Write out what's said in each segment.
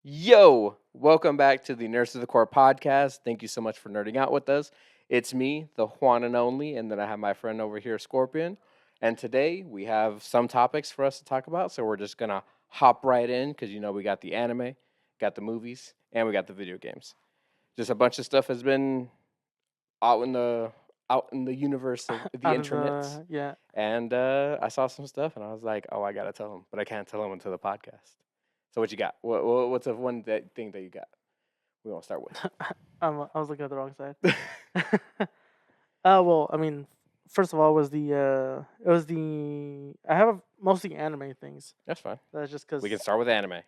Yo, welcome back to the Nurse of the Core podcast. Thank you so much for nerding out with us. It's me, the one and only, and then I have my friend over here, Scorpion. And today we have some topics for us to talk about, so we're just gonna hop right in because we got the anime, got the movies, and we got the video games. Just a bunch of stuff has been out in the universe of the Out of internet, yeah. and I saw some stuff, and I was like, oh, I gotta tell him, but I can't tell him until the podcast. So what you got? What's the thing that you got? We gonna start with. I was looking at the wrong side. Well, I mean, first of all, it was the I have mostly anime things. That's fine. That's just because. We can start with anime.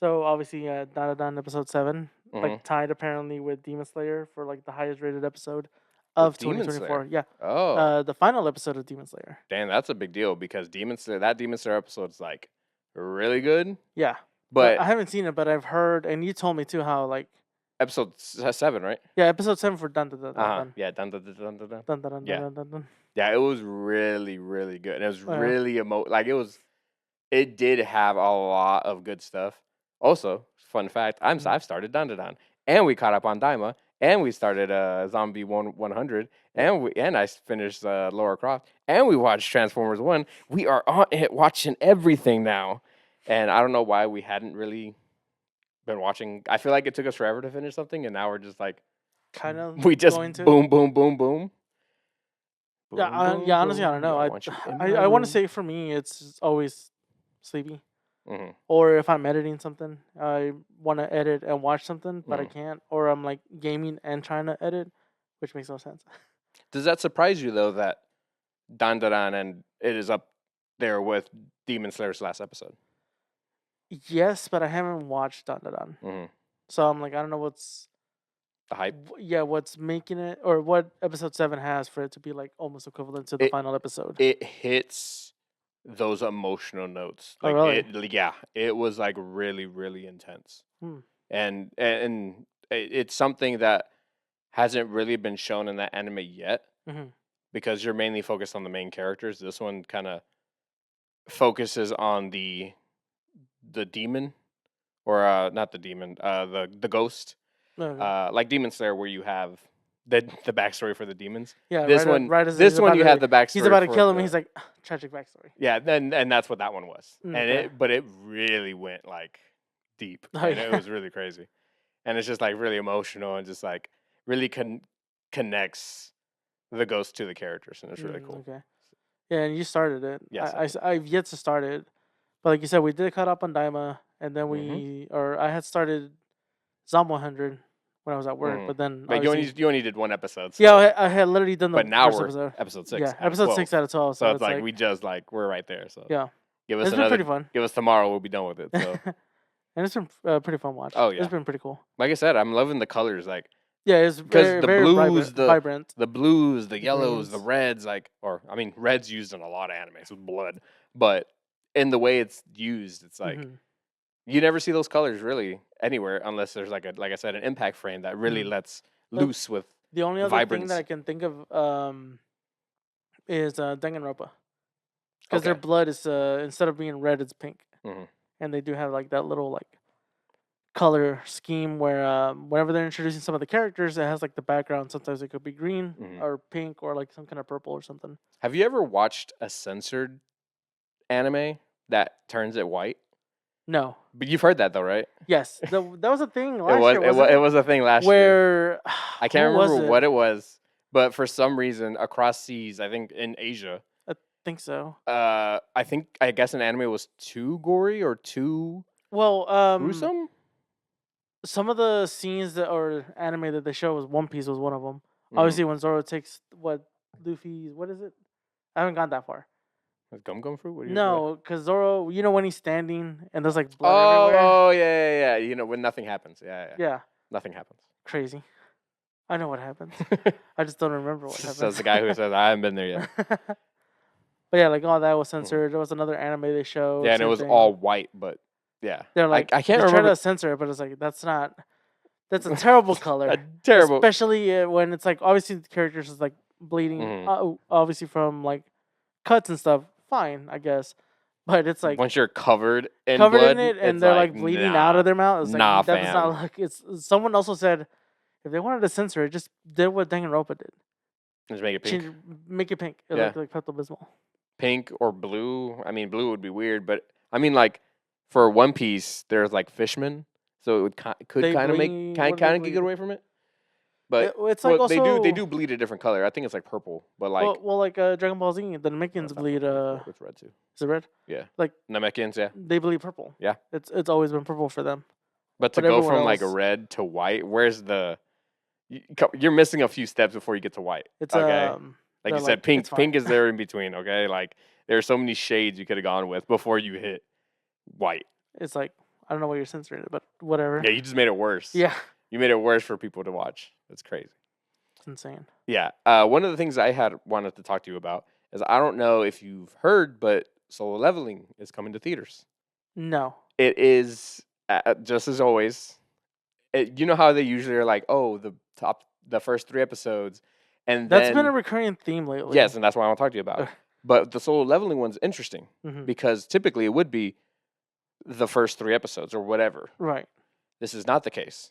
So obviously, Dun episode 7, Mm-hmm. tied apparently with Demon Slayer for the highest rated episode of Demon 2024. Slayer. Yeah. Oh, The final episode of Demon Slayer. damn, that's a big deal because that Demon Slayer episode's like really good. Yeah. But I haven't seen it, but I've heard, and you told me too how episode 7, right? yeah, episode 7 for Dun Dun Dun Dun Yeah, dun dun dun dun dun dun. Dun Dun Dun Yeah. Dun Dun Dun. Yeah, it was really, really good. And it was Oh, yeah. really it did have a lot of good stuff. Also, fun fact, I've started Dun Dun Dun. And we caught up on Daima. And we started Zombie 100. And I finished Laura Croft. And we watched Transformers 1. We are on it watching everything now. And I don't know why we hadn't really been watching. I feel like it took us forever to finish something. And now we're just like, Kind of. we just going to. boom, boom, boom, boom. Yeah, honestly, I don't know. I want to say for me, it's always sleepy. Hmm. Or if I'm editing something, I want to edit and watch something, but I Mhm. can't. Or I'm like gaming and trying to edit, which makes no sense. Does that surprise you though that Dandadan and it is up there with Demon Slayer's last episode? Yes, but I haven't watched Dun Dun Dun. Mm-hmm. So I'm like, I don't know The hype. what's making it, or what episode 7 has for it to be like almost equivalent to the final episode. It hits those emotional notes. Oh, Like really? it was like really, really intense. Hmm. And it's something that hasn't really been shown in that anime yet Mhm. because you're mainly focused on the main characters. This one kind of focuses on the demon, or not the demon, the ghost. Okay. Like Demon Slayer, where you have the backstory for the demons. Yeah, This right, one, right as this he's one, about you to- have the backstory. He's about to for kill him, the- and he's like, tragic backstory. yeah, and that's what that one was, Okay. but it really went like deep, Oh, and yeah. it was really crazy, and it's just like really emotional and just like really connects the ghost to the characters, and it's really cool. Okay. Yeah, and you started it. Yes, I've yet to start it, but like you said, we did cut up on Daima, and then I had started Zom 100 when I was at work, but then But you obviously- only did one episode. So. yeah, I had literally done the But now first we're episode. episode 6. Yeah, out of episode 12. 6 out of 12. So So it's like we just we're right there. So yeah, give us it's been another. pretty fun, Give us tomorrow. We'll be done with it. So and it's been pretty fun watch. Oh, yeah. It's been pretty cool. like I said, I'm loving the colors. Like Yeah, it's 'Cause very, the very blues, vibrant. the blues, the yellows, the greens. reds. Red's used in a lot of animes with blood, but in the way it's used, it's like Mhm. you never see those colors really anywhere unless there's like I said, an impact frame that really Mhm. lets But loose with. The only other thing vibrance. that I can think of is Danganronpa, because their Okay. blood is instead of being red, it's pink, Mhm. and they do have like that little color scheme where whenever they're introducing some of the characters, it has like the background. Sometimes it could be green Mhm. or pink or like some kind of purple or something. Have you ever watched a censored anime that turns it white? No. But you've heard that though, right? Yes. That was a thing It last was year. it was, it was a thing last year. where I can't who was remember it? what it was, but for some reason across seas, I think in Asia, I think so. I guess an anime was too gory or too Well, gruesome. some of the scenes or anime that they show was One Piece was one of them. Mhm. Obviously, when Zoro takes what is it? I haven't gone that far. With gum fruit? What do you No, because Zoro, when he's standing and there's like blood everywhere. Oh yeah. You know when nothing happens. Yeah. Yeah, Nothing happens. crazy. I know what happens. I just don't remember what happens. Says the guy who says I haven't been there yet. But yeah, like all that was censored. There was another anime they showed. Yeah, and it same was thing. all white, but yeah. They're like I can't they try remember. to censor it, but it's like that's a terrible color. A terrible. Especially when it's like obviously the characters is like bleeding, Mhm. obviously from like cuts and stuff. Fine, I guess. but it's like Once you're covered in covered in blood, it, and it's they're like, like bleeding out of their mouth. It's like nah, that does not fam. look. It's someone also said if they wanted to censor it, just did what Danganronpa did. Just make it pink. Change, make it pink. It Yeah. looked like Pepto Bismol. Pink or blue. I mean, blue would be weird, but I mean, like for One Piece, there's like fishmen, so it would could They kind of make bleed. kind What do they of get bleed? away from it. But It's like well, they also do bleed a different color. I think it's like purple, but like well like Dragon Ball Z. The Namekians it's not bleed. purple, it's red too. Is it red? Yeah, Like Namekians, yeah, they bleed purple. yeah. It's always been purple for them. But to But go everyone from like a else, red to white, where's the? You're missing a few steps before you get to white. it's Okay, like they're you said, it's pink. fine. Pink is there in between. Okay, like there's so many shades you could have gone with before you hit white. It's like I don't know why you're censoring it, but whatever. Yeah, you just made it worse. Yeah, You made it worse for people to watch. That's crazy. it's insane. Yeah. One of the things I had wanted to talk to you about is I don't know if you've heard, but Solo Leveling is coming to theaters. No. It is just as always. You know how they usually are like, oh, the first 3 episodes, and That's then been a recurring theme lately. yes, and that's what I want to talk to you about. Ugh. But the Solo Leveling one's interesting Mhm. because typically it would be the first 3 episodes or whatever. Right. This is not the case.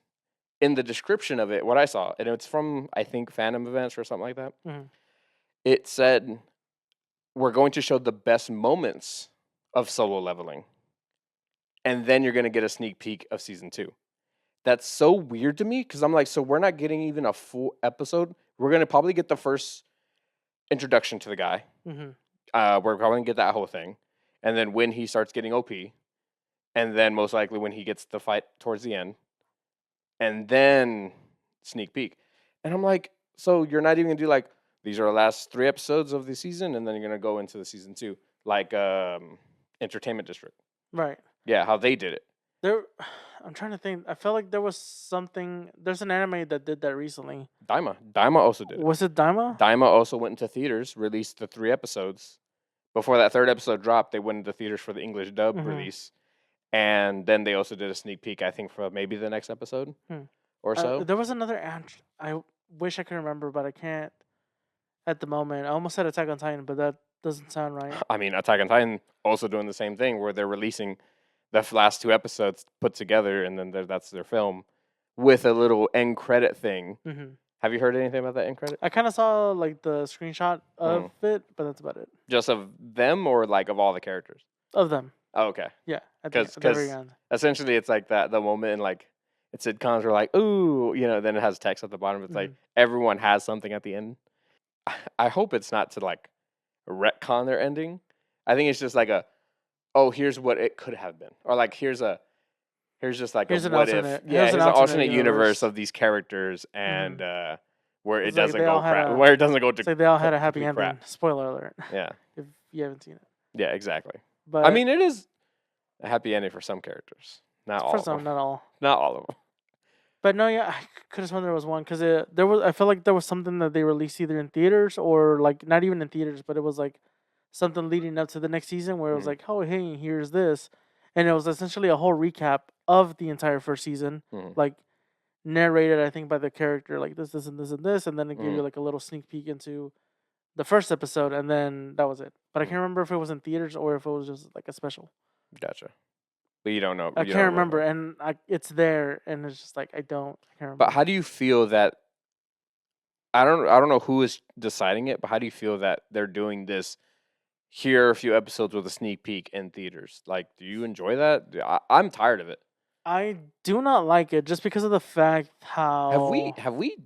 In the description of it, what I saw, and it's from I think Phantom Events or something like that. Mhm. It said we're going to show the best moments of Solo Leveling, and then you're going to get a sneak peek of season 2. That's so weird to me because I'm like, so we're not getting even a full episode. We're going to probably get the first introduction to the guy. Mhm. We're probably going to get that whole thing, and then when he starts getting OP, and then most likely when he gets the fight towards the end, and then sneak peek. And I'm like, so you're not even gonna do like these are the last 3 episodes of the season, and then you're gonna go into the season 2, like Entertainment District. Right. Yeah, how they did it. There. I'm trying to think. I felt like there was something. There's an anime that did that recently. Daima also did it. Was it Daima? Daima also went into theaters, released the 3 episodes. Before that 3rd episode dropped, they went into theaters for the English dub Mhm. release, and then they also did a sneak peek, I think, for maybe the next episode or so. There was another I wish I could remember, but I can't at the moment. I almost said Attack on Titan, but that doesn't sound right. I mean, Attack on Titan also doing the same thing where they're releasing the last 2 episodes put together, and then that's their film with a little end credit thing. Mhm. Have you heard anything about that end credit? I kind of saw like the screenshot of it, but that's about it. Just of them or like of all the characters? Of them. Oh, okay. Yeah. At the 'Cause- very 'cause- end. Essentially, it's like that the moment in like it's sitcoms where like, ooh, then it has text at the bottom. It's like everyone has something at the end. I hope it's not to like retcon their ending. I think it's just like here's what it could have been, or like here's just like Here's a an what if. alternate- Yeah, here's here's an an alternate alternate universe universe. of these characters, and where it It's like doesn't they all go had crap, a- where it doesn't go to It's like they all had a happy complete ending. crap. Spoiler alert. Yeah, If you haven't seen it. yeah, exactly. But I mean, it is a happy ending for some characters, not all for of some, them. not all. Not all of them. But no, yeah, I could have sworn there was one because there was. I felt like there was something that they released either in theaters or like not even in theaters, but it was like something leading up to the next season where it was like, oh hey, here's this, and it was essentially a whole recap of the entire first season, like narrated I think by the character, like this, and this, and this, and then it gave you like a little sneak peek into the first episode, and then that was it. But I can't remember if it was in theaters or if it was just like a special. Gotcha. But you don't know. I you can't don't remember, and it's there, and it's just like I can't remember. But how do you feel that? I don't know who is deciding it, but how do you feel that they're doing this? Here are a few episodes with a sneak peek in theaters. Like, do you enjoy that? I'm tired of it. I do not like it just because of the fact how Have we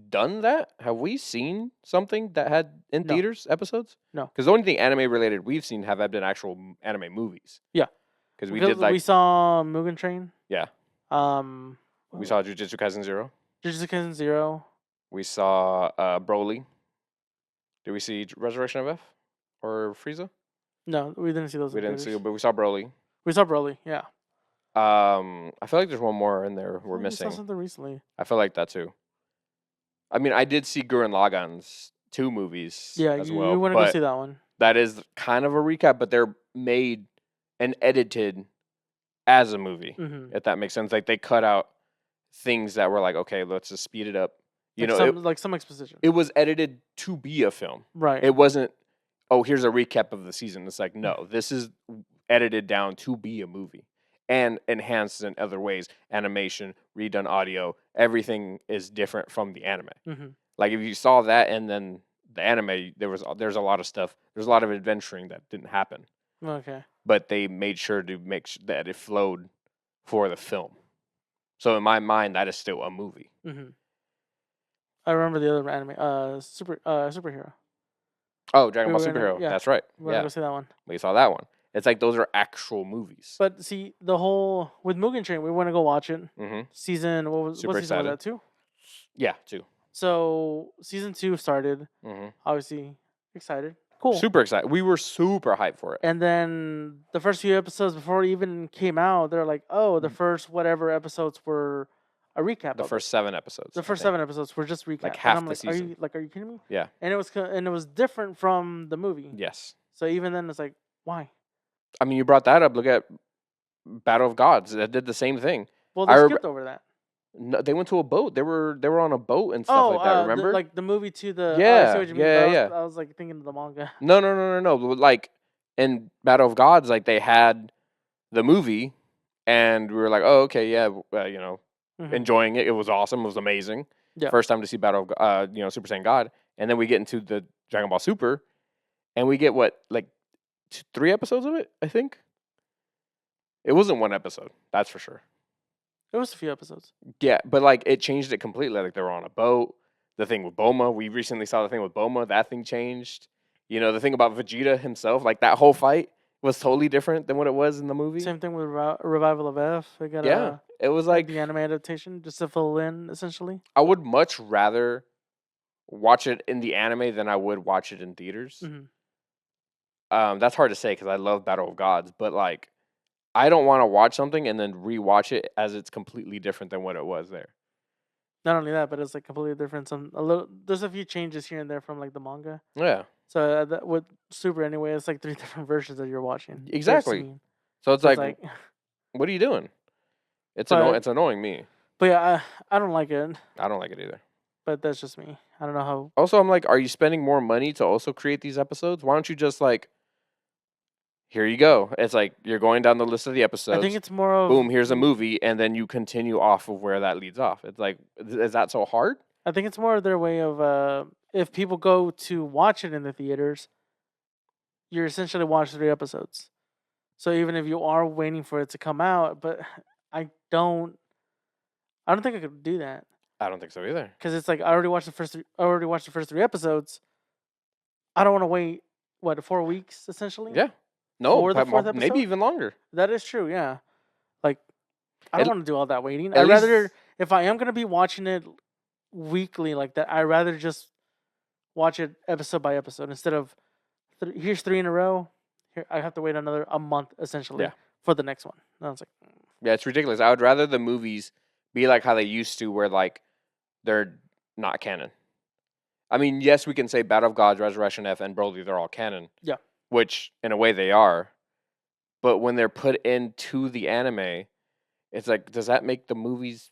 done that? Have we seen something that had in No. theaters episodes? No. Because the only thing anime related we've seen have been actual anime movies. Yeah. Because we did like we saw Mugen Train. Yeah. We saw Jujutsu Kaisen 0. Jujutsu Kaisen 0. We saw Broly. Did we see Resurrection of F or Frieza? No, we didn't see those. We in didn't see, theaters. but we saw Broly. We saw Broly. Yeah. I feel like there's one more in there we're We missing. saw something recently. I feel like that too. I mean, I did see Gurren Lagann's 2 movies Yeah, as you well. want to but go see that one. that is kind of a recap, but they're made and edited as a movie, Mm-hmm. if that makes sense. Like they cut out things that were like, okay, let's just speed it up. Like some exposition. It was edited to be a film. Right. It wasn't, oh, here's a recap of the season. It's like, no, this is edited down to be a movie and enhanced in other ways. Animation, redone audio, everything is different from the anime. Mm-hmm. Like if you saw that and then the anime, there's a lot of stuff. There's a lot of adventuring that didn't happen, Okay. but they made sure to make sure that it flowed for the film. So in my mind, that is still a movie. Mm-hmm. I remember the other anime, superhero. Oh, Dragon We Ball were gonna, Superhero. yeah, That's right. we're gonna Yeah, go see that one. we saw that one. It's like those are actual movies. But see, the whole with Mugen Train, we want to go watch it. Mm-hmm. Season what Super season was excited. that? 2? Yeah, too. So season 2 started. Mm-hmm. Obviously excited. Cool. Super excited. We were super hyped for it. And then the first few episodes before it even came out, they're like, oh, the first whatever episodes were a recap. The of first it. 7 episodes. The I first think. 7 episodes were just recap. Like And half I'm the like, season. are you kidding me? Yeah. And it was different from the movie. Yes. So even then, it's like, why? I mean, you brought that up. Look at Battle of Gods. That did the same thing. Well, they skipped over that. No, they went to a boat. They were on a boat and stuff like that. Remember? like the movie to the. Yeah, Oh, I see what you mean. yeah, But yeah. I was like thinking of the manga. No. Like in Battle of Gods, like they had the movie, and we were like, oh, okay, yeah, Mhm. enjoying it. It was awesome. It was amazing. Yeah. First time to see Battle of Super Saiyan God, and then we get into the Dragon Ball Super, and we get what, like 3 episodes of it, I think. It wasn't 1 episode, that's for sure. It was a few episodes. Yeah, but like it changed it completely. Like they were on a boat. The thing with Bulma, we recently saw the thing with Bulma. That thing changed. You know, the thing about Vegeta himself, like that whole fight was totally different than what it was in the movie. Same thing with Revival of F. They got Yeah, it was like the anime adaptation just to fill in essentially. I would much rather watch it in the anime than I would watch it in theaters. Mm-hmm. That's hard to say because I love Battle of Gods, but like I don't want to watch something and then rewatch it as it's completely different than what it was there. Not only that, but it's like completely different. There's a few changes here and there from like the manga. Yeah, So with Super anyway, it's like 3 different versions that you're watching. exactly. So it's like, what are you doing? It's annoying me. But yeah, I don't like it. I don't like it either. But that's just me. I don't know how. Also, I'm like, are you spending more money to also create these episodes? Why don't you just like, here you go. It's like you're going down the list of the episodes. I think it's more of boom, here's a movie, and then you continue off of where that leads off. It's like, is that so hard? I think it's more of their way of if people go to watch it in the theaters, you're essentially watching 3 episodes. So even if you are waiting for it to come out, but I don't think I could do that. I don't think so either. Because it's like I already watched the first 3 episodes. I don't want to wait 4 weeks essentially. Yeah. No, for the 4th episode? maybe even longer. That is true. Yeah. Like I don't want to do all that waiting. At I'd rather least- if I am gonna be watching it weekly like that, I'd rather just watch it episode by episode instead of here's 3 in a row. Here I have to wait a month essentially for the next one. And I was like, yeah, it's ridiculous. I would rather the movies be like how they used to, where like they're not canon. I mean, yes, we can say Battle of Gods, Resurrection F, and Broly, they're all canon. Yeah. Which, in a way, they are. But when they're put into the anime, it's like, does that make the movies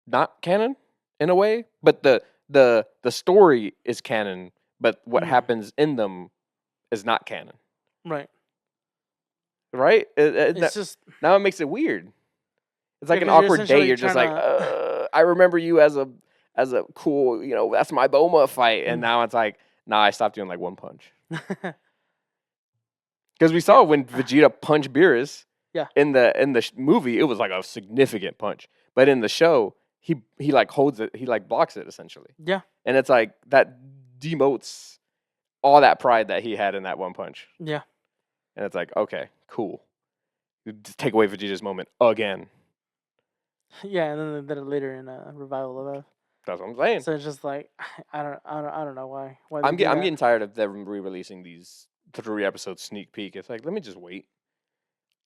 not canon in a way? But the story is canon, but what happens in them is not canon. right. Right? It's just Now it makes it weird. It's like Yeah, an 'cause you're awkward date. essentially You're just like, tryna- I remember you as a cool, that's my Boma fight, and now it's like, nah, I stopped you in like 1 punch. Because we saw when Vegeta punched Beerus, in the movie, it was like a significant punch, but in the show, he like holds it, he like blocks it essentially, yeah. and it's like that demotes all that pride that he had in that 1 punch, Yeah. and it's like, okay, cool, just take away Vegeta's moment again. Yeah, and then they did it later in a Revival of F. That's what I'm saying. So it's just like I don't know why. I'm getting tired of them re-releasing these 3 episode sneak peek. It's like, let me just wait.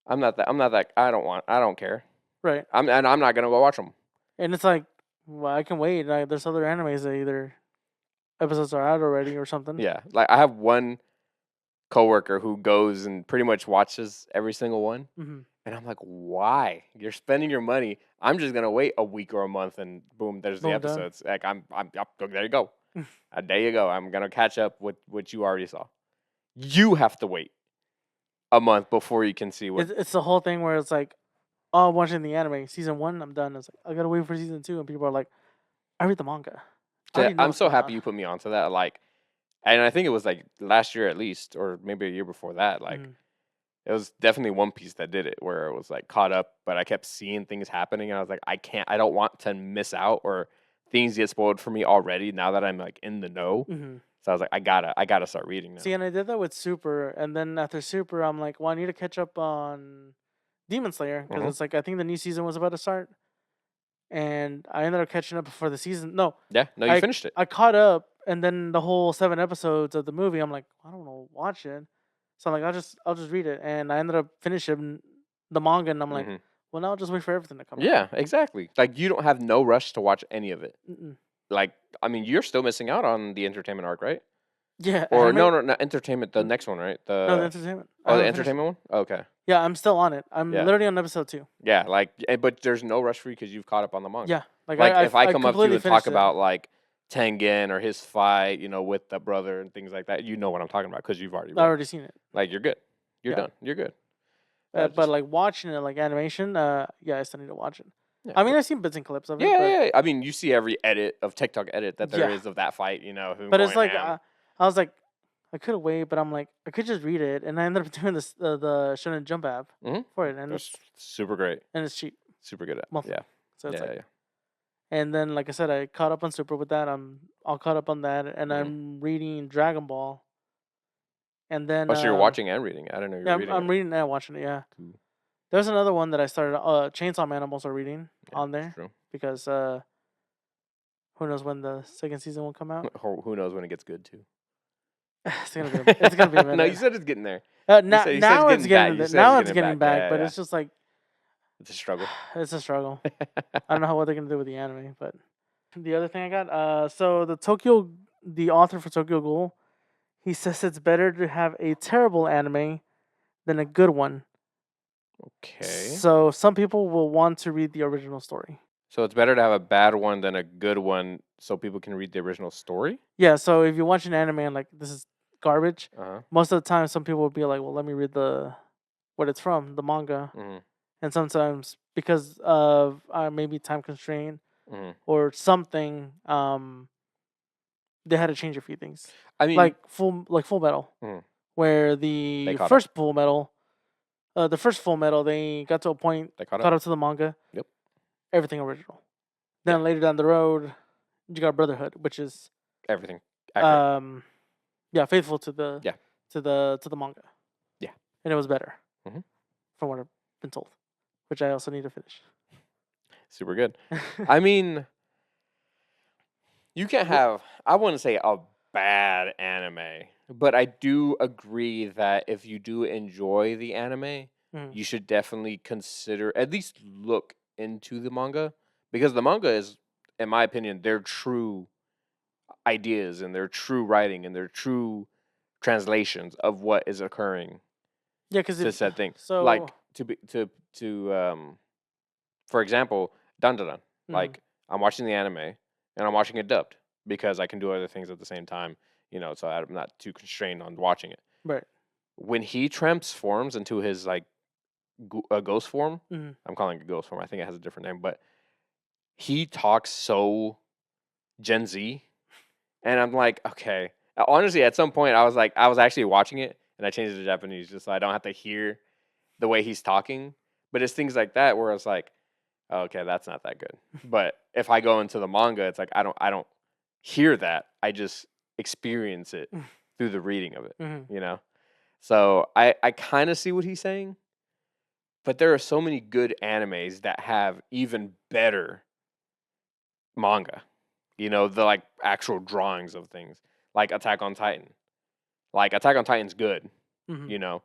I don't care. Right. I'm not gonna go watch them. And it's like, well, I can wait. Like, there's other animes that either episodes are out already or something. Yeah, like I have one coworker who goes and pretty much watches every single one, and I'm like, why? You're spending your money. I'm just gonna wait a week or a month, and boom, there's the Boom, done. episodes. Like I'm there you go. There you go. I'm gonna catch up with what you already saw. You have to wait a month before you can see what. It's the whole thing where it's like, oh, I'm watching the anime season 1. I'm done. It's like I gotta wait for season 2, and people are like, I read the manga. I already know I'm what's so going happy on. you put me onto that. Like, and I think it was like last year at least, or maybe a year before that. Like, Mhm. it was definitely One Piece that did it, where it was like caught up, but I kept seeing things happening, and I was like, I don't want to miss out, or things get spoiled for me already now that I'm like in the know. Mhm. So I was like, I gotta start reading now. See, and I did that with Super, and then after Super, I'm like, well, I need to catch up on Demon Slayer because Hmm. it's like I think the new season was about to start, and I ended up catching up before the season. No, Yeah, no, you I finished it. I caught up, and then the whole 7 episodes of the movie, I'm like, I don't know, watch it. So I'm like, I'll just read it, and I ended up finishing the manga, and I'm like, Hmm. well, now I'll just wait for everything to come out. Yeah, exactly. Like you don't have no rush to watch any of it. Mm-mm. Like, I mean, you're still missing out on the entertainment arc, right? Yeah, Or anime. no, not entertainment. The next one, right? No, the entertainment. I The haven't finished it. entertainment one. Okay, Yeah, I'm still on it. I'm yeah, literally on episode 2. yeah. Like, but there's no rush for you because you've caught up on the manga. Yeah, like Like, if I I come up to you completely and talk finished it. about like Tengen or his fight, with the brother and things like that, you know what I'm talking about because you've already I read it. already seen it. Like, you're good. You're Yeah, done. You're good. but Just like watching it, like animation, yeah, I still need to watch it. yeah, I mean, I've seen bits and clips of it, yeah, but yeah. I mean, you see every edit of TikTok edit that there yeah, is of that fight. Who but it's going like ham. I was like, I could have waited, but I'm like, I could just read it, and I ended up doing this the Shonen Jump app Mm-hmm. for it, That's super great. and it's cheap Super good at. monthly, Yeah, so it's yeah, like, yeah. and then like I said, I caught up on Super with that. I'm all caught up on that, and Mm-hmm. I'm reading Dragon Ball, and then Oh, so you're watching and reading. I didn't know you were yeah, reading I'm it. reading and watching it. Yeah, Cool. there's another one that I started. Chainsaw Man I'm also reading Yeah, on it's there true. because who knows when the second season will come out. Who knows when it gets good too? It's gonna be a No, you minute. said it's getting there. You said it's Now it's getting getting back. You said it's now it's getting getting back. back, Yeah, but yeah. it's just like It's a struggle. it's a struggle. I don't know what they're gonna do with the anime, but the other thing I got, so the author for Tokyo Ghoul, he says it's better to have a terrible anime than a good one. Okay. So some people will want to read the original story. So it's better to have a bad one than a good one, so people can read the original story. Yeah, so if you watch an anime and like this is garbage, Uh huh. most of the time some people will be like, well, let me read the what it's from, the manga. Hmm. And sometimes because of maybe time constraint Hmm. or something, they had to change a few things, I mean, like Full Metal, mhm, where they caught up. The first Full Metal, they got to a point, They caught up. caught up to the manga, Yep. everything original. Yeah. Then later down the road, you got Brotherhood, which is Everything accurate. um, yeah, faithful to the Yeah. to the manga, Yeah. and it was better Hmm. from what I've been told, which I also need to finish. Super good. I mean, you can't have. I wouldn't say a bad anime, but I do agree that if you do enjoy the anime, Mhm. you should definitely consider at least look into the manga because the manga is, in my opinion, their true ideas and their true writing and their true translations of what is occurring Yeah, because to if said thing. so, Like to for example, Dandadan. mhm, Like I'm watching the anime and I'm watching it dubbed because I can do other things at the same time. So I'm not too constrained on watching it. right. When he transforms into his like ghost form, Mhm. I'm calling it ghost form. I think it has a different name, but he talks so Gen Z, and I'm like, okay. Honestly, at some point, I was like, I was actually watching it, and I changed it to Japanese just so I don't have to hear the way he's talking. But it's things like that where it's like, oh, okay, that's not that good. But if I go into the manga, it's like I don't hear that. I just experience it through the reading of it. Mhm. You know. So I kind of see what he's saying, but there are so many good animes that have even better manga. The like actual drawings of things, like Attack on Titan. Like Attack on Titan's good, Mhm. you know,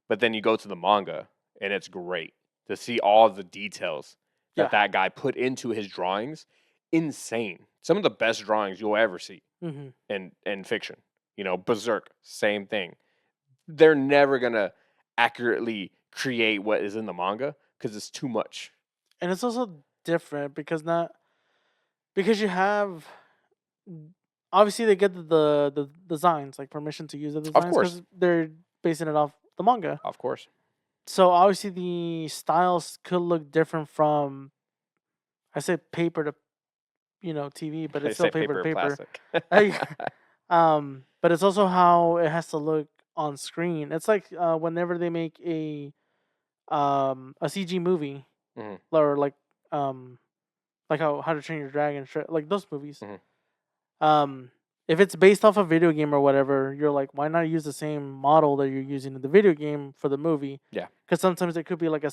but then you go to the manga and it's great to see all the details Yeah. that guy put into his drawings. Insane. Some of the best drawings you'll ever see Mhm. in fiction. Berserk, same thing. They're never gonna accurately create what is in the manga because it's too much. And it's also different because not because you have obviously they get the designs, like permission to use the Of designs, course, because they're basing it off the manga. of course. So obviously the styles could look different from, I said paper to, TV, but They it's still say paper to paper and paper. plastic. But it's also how it has to look on screen. It's like whenever they make a CG movie, Mhm, or um like How to Train Your Dragon, like those movies. mhm. Um, if it's based off a video game or whatever, you're like, why not use the same model that you're using in the video game for the movie? Yeah, Because sometimes it could be like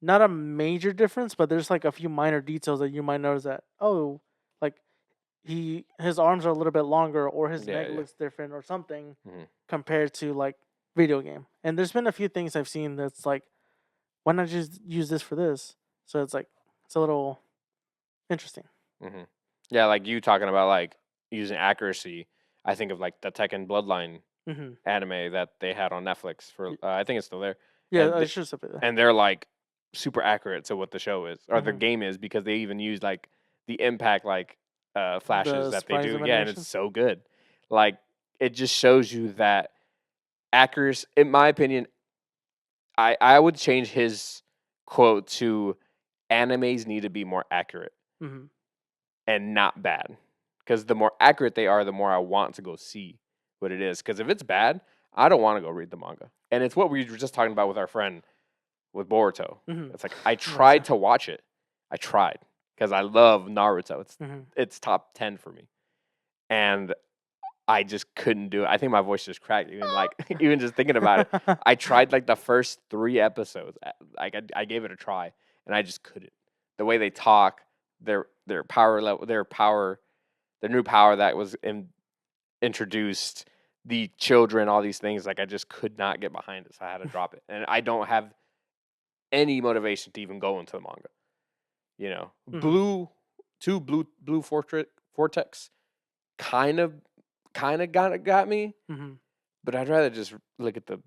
not a major difference, but there's like a few minor details that you might notice that, oh, like his arms are a little bit longer, or his yeah, neck yeah. looks different or something Mhm, compared to like video game. And there's been a few things I've seen that's like, why not just use this for this? So it's like, it's a little interesting. mhm. Yeah, like you talking about like using accuracy. I think of like the Tekken Bloodline Mm-hmm. anime that they had on Netflix for. I think it's still there, Yeah, and I th- should have it. and they're like super accurate to what the show is or the Mm-hmm. game is because they even use like the impact like flashes The that they surprise do. Yeah, and it's animations. so good. Like it just shows you that accuracy. In my opinion, I would change his quote to animes need to be more accurate Mm-hmm. and not bad. Because the more accurate they are, the more I want to go see what it is. Because if it's bad, I don't want to go read the manga. And it's what we were just talking about with our friend with Boruto. Mm-hmm. It's like I Nice. tried to watch it. I tried because I love Naruto. Mm-hmm. It's top 10 for me, and I just couldn't do it. I think my voice just cracked even like even just thinking about it. I tried like the first 3 episodes. Like I gave it a try, and I just couldn't. The way they talk, their power level, their new power that was introduced, the children, all these things. Like I just could not get behind it, so I had to drop it. And I don't have any motivation to even go into the manga. You know, Mm-hmm. blue vortex kind of got me, Mm-hmm. but I'd rather just look at the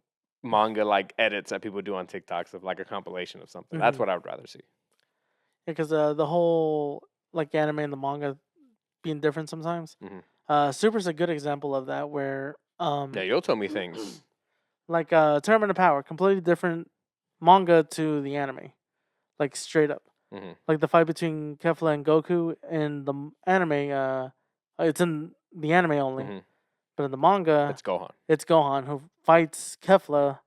manga like edits that people do on TikToks of like a compilation of something. That's Mm-hmm. what I would rather see. Because the whole like anime and the manga being different sometimes. Hmm. Super's a good example of that, where Yeah, you'll tell me things. like Tournament of Power, completely different manga to the anime, like straight up. Hmm. Like the fight between Kefla and Goku in the anime, it's in the anime only, Hmm. but in the manga, It's Gohan. it's Gohan who fights Kefla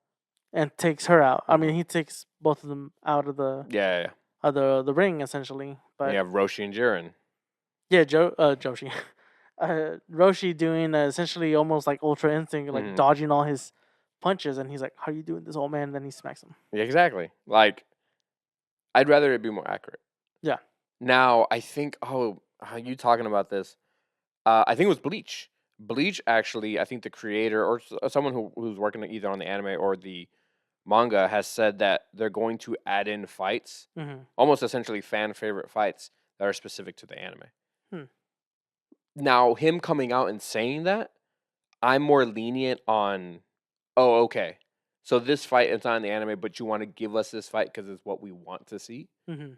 and takes her out. I Hmm. mean, he takes both of them out of Yeah, yeah. the ring essentially. And you But have Roshi and Jiren. yeah, Joshi, Roshi doing essentially almost like Ultra Instinct, like Hmm. dodging all his punches, and he's like, "How are you doing this, old man?" And then he smacks him. Yeah, exactly. Like I'd rather it be more accurate. Yeah. Now I think. Oh, are you talking about this? I think it was Bleach. Bleach actually. I think the creator or someone who's working either on the anime or the manga has said that they're going to add in fights, Mm-hmm. almost essentially fan favorite fights that are specific to the anime. Hmm. Now, him coming out and saying that, I'm more lenient on, oh, okay. So this fight is not in the anime, but you want to give us this fight because it's what we want to see. Mm-hmm.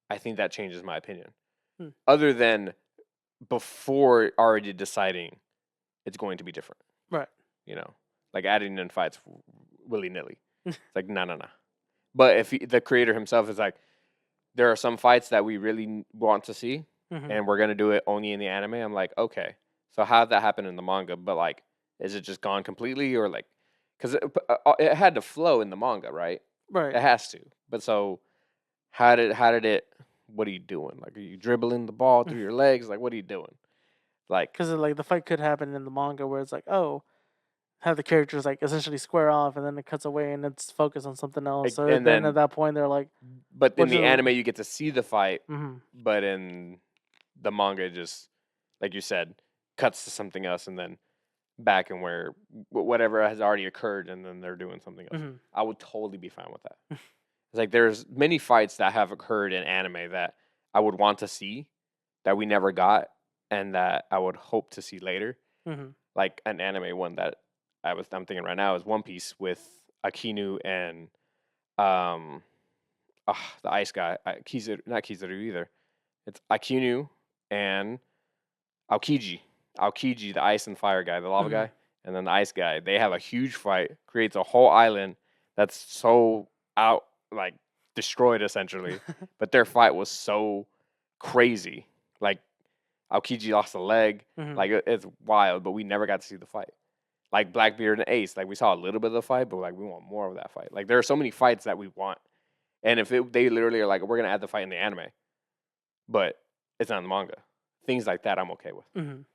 I think that changes my opinion. Hmm. Other than before already deciding it's going to be different, Right. you know, like adding in fights willy nilly. It's like, no, no, no. But if the creator himself is like, there are some fights that we really want to see, Mm-hmm. and we're gonna do it only in the anime. I'm like, okay, so how did that happen in the manga? But like, is it just gone completely, or like, because it had to flow in the manga, right? Right. It has to. But so, how did it? What are you doing? Like, are you dribbling the ball through your legs? Like, what are you doing? Like, Because like the fight could happen in the manga where it's like, oh, have the characters like essentially square off, and then it cuts away and it's focused on something else. So and then at then, that point they're like, but in what's the the? anime you get to see the fight, Mm-hmm. but in the manga, it just like you said, cuts to something else, and then back and where whatever has already occurred, and then they're doing something else. Mm-hmm. I would totally be fine with that. It's like there's many fights that have occurred in anime that I would want to see that we never got, and that I would hope to see later. Mm-hmm. Like an anime one that I'm thinking right now is One Piece with Akinu and um the ice guy Kizaru, not Kizaru either. It's Akinu and Aokiji, Aokiji, the ice and fire guy, the lava Mhm. guy, and then the ice guy. They have a huge fight, creates a whole island that's so out like destroyed essentially. But their fight was so crazy. Like Aokiji lost a leg. Mhm. Like it's wild, but we never got to see the fight. Like Blackbeard and Ace, like we saw a little bit of the fight, but like we want more of that fight. Like there are so many fights that we want, and if they literally are like we're gonna add the fight in the anime, but it's not in the manga, things like that I'm okay with, Mhm.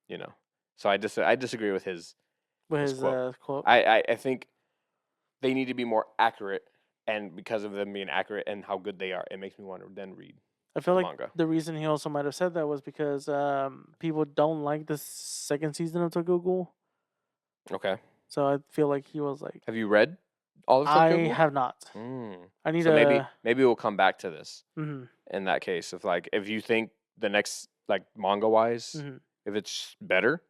you know. So I disagree with his With his quote. quote. I think they need to be more accurate, and because of them being accurate and how good they are, it makes me want to then read I feel the like manga. the reason he also might have said that was because people don't like the second season of Tokyo Ghoul. Okay, So I feel like he was like, have you read all of I Tokyo Ghoul? have not. Mm. I need So to. maybe we'll come back to this Mhm. in that case. If you think the next like manga wise, Mhm. if it's better,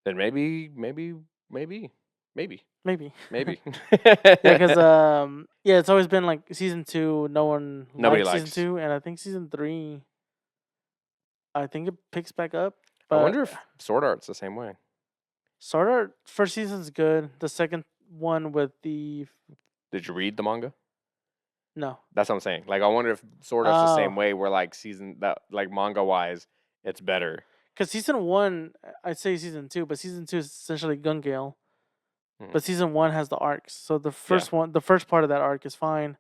then maybe Maybe. maybe Yeah, because yeah, it's always been like season 2. No one nobody likes season likes. 2, and I think season 3. I think it picks back up, I but wonder if Sword Art's the same way. Sword Art first season's good. The second one with the Did you read the manga? no. That's what I'm saying. Like I wonder if Sword Art's the same Oh, way, where like season that like manga wise, it's better. because season 1, I'd say season 2, but season 2 is essentially Gun Gale. Mhm. But season 1 has the arcs, so Yeah, the first part of that arc is fine,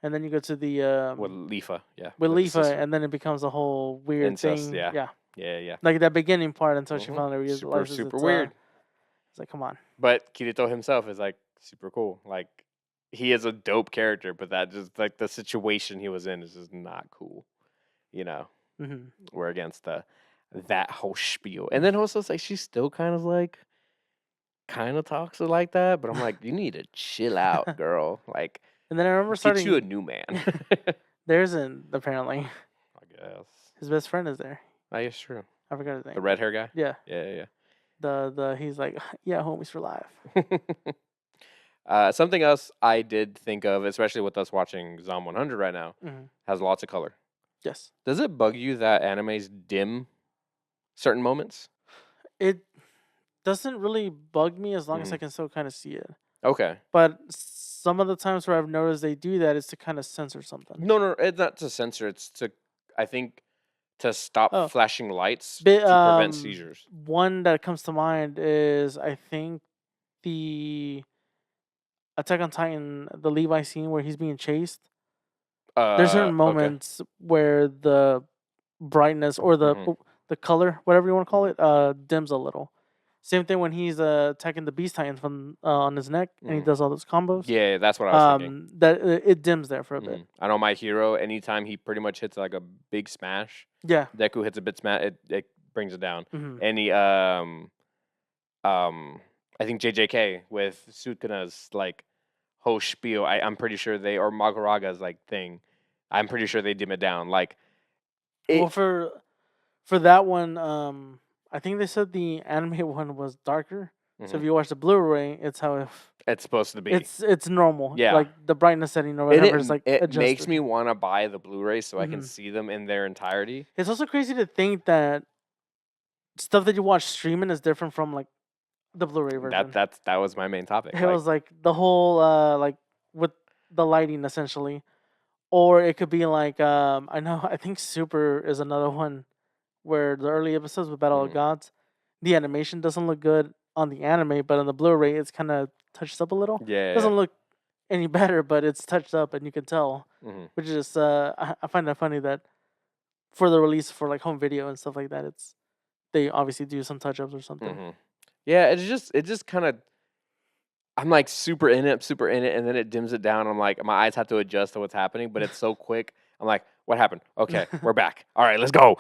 and then you go to the with Lifa, yeah, with with the Lifa, sister, and then it becomes a whole weird incest, thing. yeah, Yeah, yeah. like that beginning part until she Hmm. finally Super realizes super weird. it's like, come on. But Kirito himself is like super cool. Like he is a dope character, but that just like the situation he was in is just not cool. You know, Hmm. we're against that whole spiel. And then also it's like she's still kind of talks like that, but I'm like, you need to chill out, girl. Like And then I remember get you a starting. new man. There isn't apparently. I guess. His best friend is there. I guess true. I forgot his The name. red hair guy? Yeah, Yeah. the he's like, yeah, homies for life. Something else I did think of, especially with us watching Zom 100 right now, Hmm. has lots of color. Yes, Does it bug you that animes dim certain moments? it doesn't really bug me as long as Hmm. I can still kind of see it. Okay. But some of the times where I've noticed they do that is to kind of censor something. No, it's not to censor. It's to, I think, to stop Oh, flashing lights but, to prevent seizures. one that comes to mind is I think the Attack on Titan, the Levi scene where he's being chased. There's certain Okay. moments where the brightness or Hmm. the color, whatever you want to call Hmm. it, dims a little. Same thing when he's attacking the Beast Titan from on his neck, and he Hmm. does all those combos. Yeah, that's what I was thinking. That it dims there for a bit. I know my hero. Anytime he pretty much hits like a big smash, Yeah. Deku hits a bit smash. It brings it down. Hmm. Any I think JJK with Sukuna's like whole spiel. I'm pretty sure they or Maguraga's like thing. I'm pretty sure they dim it down. Like Well, it. for that one, I think they said the anime one was darker. So if Mhm. you watch the Blu-ray, it's how It's supposed to be. it's normal. Yeah. Like the brightness setting or And whatever is like it makes adjusted. me want to buy the Blu-ray so I can Hmm. see them in their entirety. It's also crazy to think that stuff that you watch streaming is different from like the Blu-ray version. That was my main topic. It Like, was like the whole like with the lighting essentially, or it could be like I know I think Super is another one where the early episodes with Battle of mm, Gods, the animation doesn't look good on the anime, but on the Blu-ray it's kind of touched up a little. yeah. Doesn't look any better, but it's touched up and you can tell. Hmm. Which is I find that funny that for the release for like home video and stuff like that, it's they obviously do some touch ups or something. Hmm. Yeah, it just kind of I'm like super in it, and then it dims it down. I'm like, my eyes have to adjust to what's happening, but it's so quick. I'm like, what happened? Okay, we're back. All right, let's go.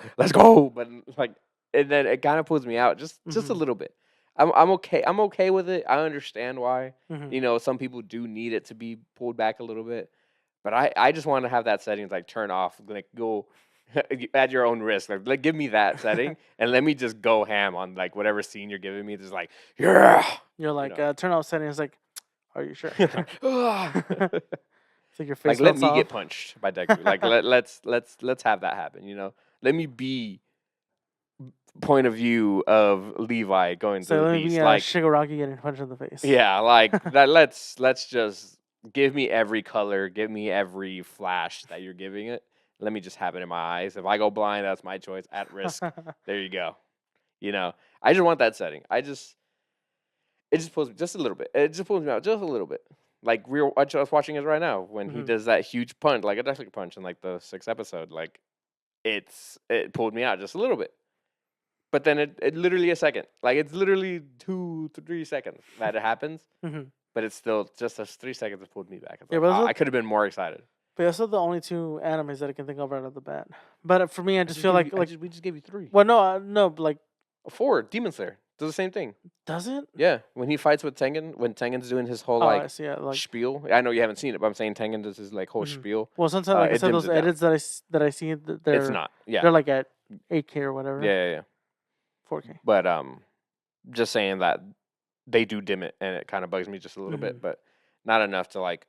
But like, and then it kind of pulls me out just a Hmm. little bit. I'm okay. I'm okay with it. I understand why. Hmm. You know, some people do need it to be pulled back a little bit, but I just want to have that settings like turn off, like go at your own risk. Like give me that setting and let me just go ham on like whatever scene you're giving me. Just like yeah, You're you like know. turn off settings. Like, are you sure? Ah. It's like your Like face let melts me off. get punched by Deku. Like let's have that happen. You know, let me be point of view of Levi going So through the let me be beast. Like, Shigaraki getting punched in the face. yeah, like that. Let's just give me every color, give me every flash that you're giving it. Let me just have it in my eyes. If I go blind, that's my choice. At risk. There you go. I just want that setting. It just pulls me just a little bit. It just pulls me out just a little bit. Like I was watching it right now when he Mhm. does that huge punch, like a Dexter punch in like the 6th episode. Like it pulled me out just a little bit. But then it literally a second. Like it's literally 2 to 3 seconds that it happens. Mhm. But it's still just those 3 seconds that pulled me back. It's Yeah, like, but I could have been more excited. those are the only two animes that I can think of right off the bat. But for me, I just feel like we just gave you 3. well, no, but like 4, Demon Slayer does the same thing. does it? Yeah, when he fights with Tengen, when Tengen's doing his whole Oh, like I see. Yeah, like spiel. I know you haven't seen it, but I'm saying Tengen does his like whole mhm. spiel. Well, sometimes like I It said, dims those it down. edits that I see, It's they're not. Yeah. they're like at 8K or whatever. Yeah. 4K. But just saying that they do dim it, and it kind of bugs me just a little Mhm. bit, but not enough to like.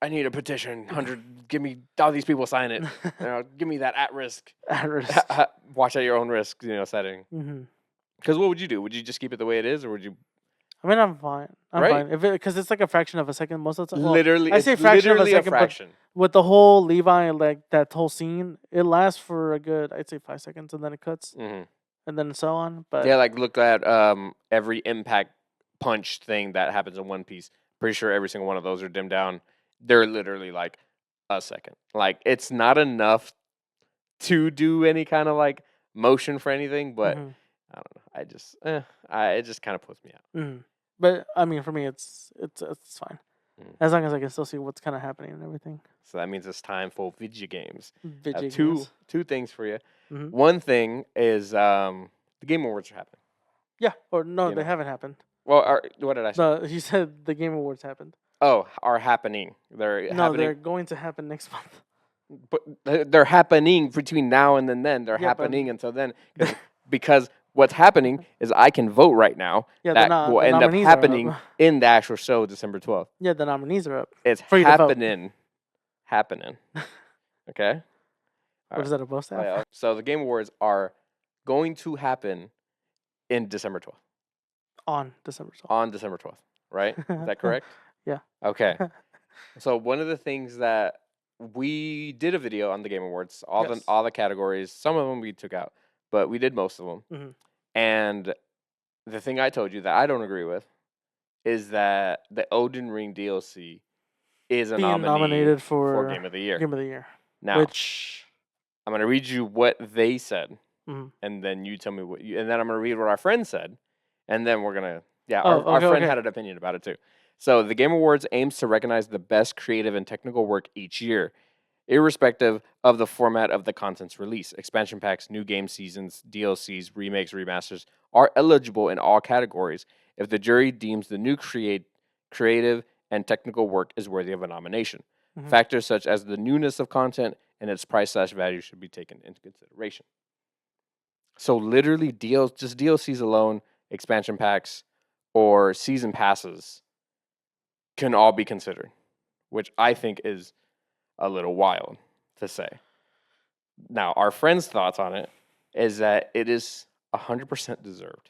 I need a petition. 100. Give me all these people sign it. Give me that at risk. At risk. Watch at your own risk. Setting. Mhm. Because what would you do? Would you just keep it the way it is, or would you? I mean, I'm fine. I'm Right. fine if because it's like a fraction of a second most of the time. Well, Literally, I it's say fraction of a literally second, but fraction. with the whole Levi, like that whole scene, it lasts for a good, I'd say 5 seconds, and then it cuts, Mm-hmm. and then so on. But Yeah, like look at every impact punch thing that happens in One Piece. Pretty sure every single one of those are dimmed down. They're literally like a second. Like it's not enough to do any kind of like motion for anything, but mhm, I don't know. It just kind of puts me out. mhm. But I mean, for me, it's fine Mm. as long as I can still see what's kind of happening and everything. So that means it's time for video games. I have Video games. two things for you. Mhm. One thing is the Game Awards are happening. Yeah, or no, You they know. haven't happened. Well, what did I say? No, you said the Game Awards happened. Oh, are happening. They're No, happening. they're going to happen next month. But they're happening between now and then. They're Yeah, but- happening until then because what's happening is I can vote right now. Yeah, that will the end up nominees are happening up. in the actual show December 12th. Yeah, the nominees are up. It's For you to vote. happening. Okay. What is that supposed to Oh, happen? yeah. So the Game Awards are going to happen in December 12th. On December 12th. On December 12th, right? Is that correct? Yeah. Okay. So one of the things that we did a video on the Game Awards, Yes. all the categories, some of them we took out, but we did most of them. Mhm. And the thing I told you that I don't agree with is that the Elden Ring DLC is a Being nominated for for Game of the Year. Game of the Year. Now, Which I'm going to read you what they said, mhm. and then you tell me and then I'm going to read what our friend said, and then we're going to, Oh, our friend okay. had an opinion about it too. So the Game Awards aims to recognize the best creative and technical work each year, irrespective of the format of the content's release. Expansion packs, new game seasons, DLCs, remakes, remasters are eligible in all categories if the jury deems the new creative and technical work is worthy of a nomination. Mhm. Factors such as the newness of content and its price/value should be taken into consideration. So literally just DLCs alone, expansion packs, or season passes can all be considered, which I think is a little wild to say. Now, our friend's thoughts on it is that it is 100% deserved.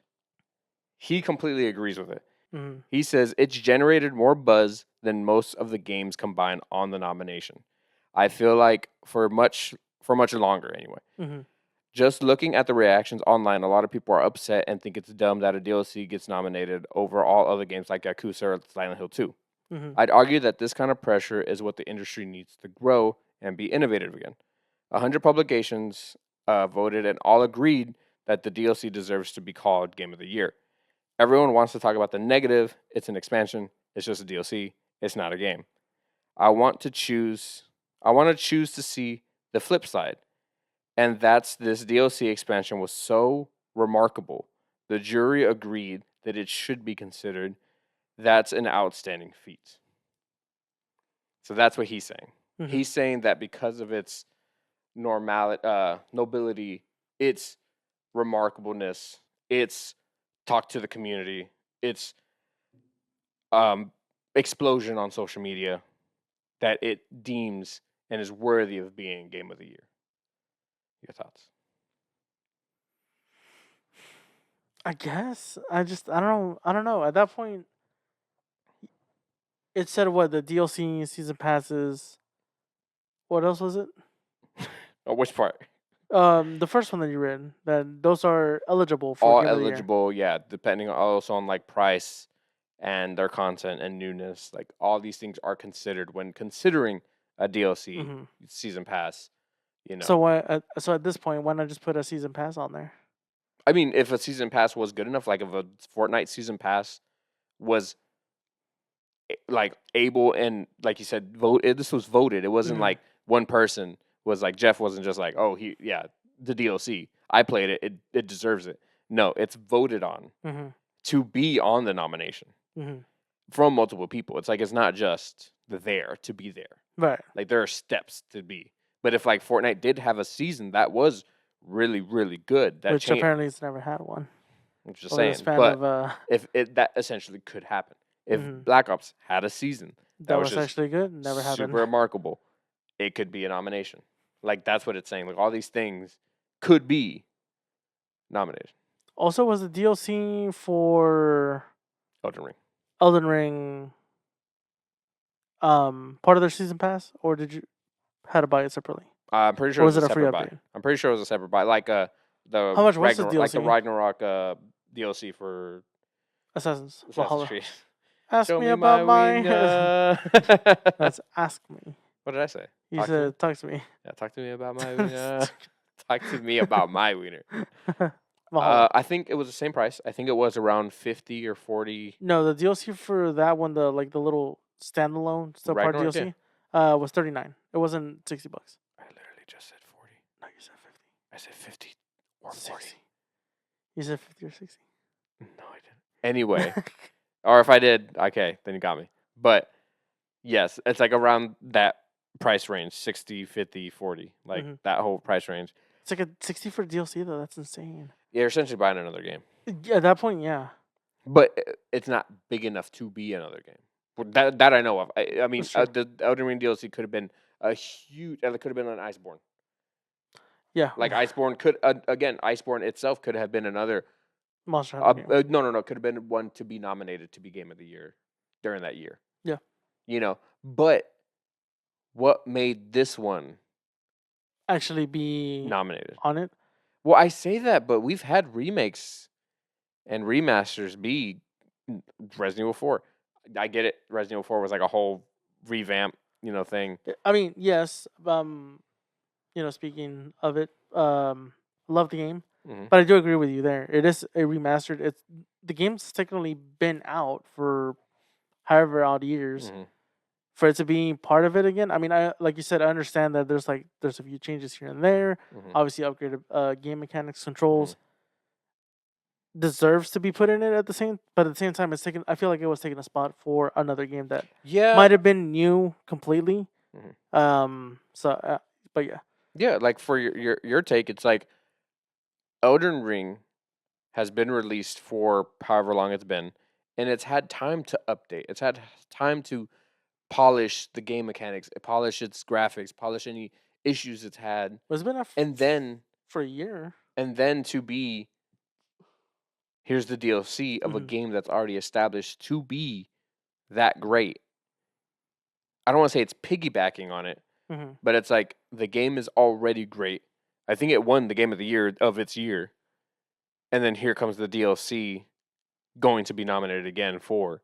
He completely agrees with it. Mhm. He says it's generated more buzz than most of the games combined on the nomination. I feel like for much longer anyway. Mhm. Just looking at the reactions online, a lot of people are upset and think it's dumb that a DLC gets nominated over all other games like Yakuza or Silent Hill 2. Mhm. I'd argue that this kind of pressure is what the industry needs to grow and be innovative again. 100 publications voted and all agreed that the DLC deserves to be called Game of the Year. Everyone wants to talk about the negative. It's an expansion. It's just a DLC. It's not a game. I want to choose to see the flip side. And that's this DLC expansion was so remarkable. The jury agreed that it should be considered. That's an outstanding feat. So that's what he's saying. Mhm. He's saying that because of its nobility, its remarkableness, its talk to the community, its explosion on social media, that it deems and is worthy of being Game of the Year. Your thoughts? I guess I don't know. I don't know. At that point, it said what the DLC season passes. What else was it? Oh, which part? The first one that you read, that those are eligible for All Game of the Year. eligible, yeah, depending also on like price and their content and newness. Like all these things are considered when considering a DLC Hmm. season pass. You So know, why? So at this point, why not just put a season pass on there? I mean, if a season pass was good enough, like if a Fortnite season pass was like able and like you said, this was voted. It wasn't Hmm. like one person was like Jeff wasn't just like, oh, yeah, the DLC. I played it. It deserves it. No, it's voted on Hmm. to be on the nomination Hmm. from multiple people. It's like it's not just there to be there. Right. Like there are steps to be. But if like Fortnite did have a season that was really really good, that Which changed. apparently it's never had one. I'm just Or this saying. fan But of if it that essentially could happen, if mhm, Black Ops had a season that that was was just actually good, never super happened. remarkable, it could be a nomination. Like that's what it's saying. Like all these things could be nominated. Also, was the DLC for Elden Ring. Elden Ring part of their season pass, or did you had to buy it separately, I'm pretty sure or it was was a it a free separate buy. update? I'm pretty sure it was a separate buy. Like How much was the The DLC? Ragnarok DLC for Assassin's Assassin's Valhalla. Creed. Ask Show me me about my my. wing. That's ask me. What did I say? You Talk to me. said talk to me. Yeah, talk to me about my wing. Talk to me about my wiener. Valhalla. I think it was the same price. I think it was around 50 or 40 No, the DLC for that one, the like the little standalone still part Ragnarok. Yeah. DLC, was $39. It wasn't $60. I literally just said 40. No, you said 50. I said 50 or 40. 60. You said 50 or 60. No, I didn't. Anyway, or if I did, okay, then you got me. But yes, it's like around that price range 60, 50, 40. Like Hmm. that whole price range. It's like a 60 for DLC though. That's insane. You're essentially buying another game. Yeah, at that point, yeah, But it's not big enough to be another game. That I know of. I mean, that's true. the Elden Ring DLC could have been a huge. It could have been an Iceborne. Yeah, Like Iceborne could again, Iceborne itself could have been another. Monster Hunter game. No. Could have been one to be nominated to be Game of the Year during that year. Yeah, You know, but what made this one actually be nominated? on it. Well, I say that, but we've had remakes and remasters be Resident Evil 4. I get it. Resident Evil 4 was like a whole revamp, thing. I mean, yes. Speaking of it, love the game, Hmm. but I do agree with you there. It is a remastered. It's the game's technically been out for however odd years. Hmm. For it to be part of it again, I mean, I like you said, I understand that there's a few changes here and there. Hmm. Obviously, upgraded game mechanics, Hmm. controls deserves to be put in it at the same, but at the same time, it's taken. I feel like it was taking a spot for another game that Yeah. might have been new completely. Mhm. But yeah, Yeah, like for your take, it's like Elden Ring has been released for however long it's been, and it's had time to update. It's had time to polish the game mechanics, polish its graphics, polish any issues it's had, it's been out and then for a year. to be here's the DLC of a Hmm. game that's already established to be that great. I don't want to say it's piggybacking on it, Hmm. but it's like the game is already great. I think it won the game of the year of its year. And then here comes the DLC going to be nominated again for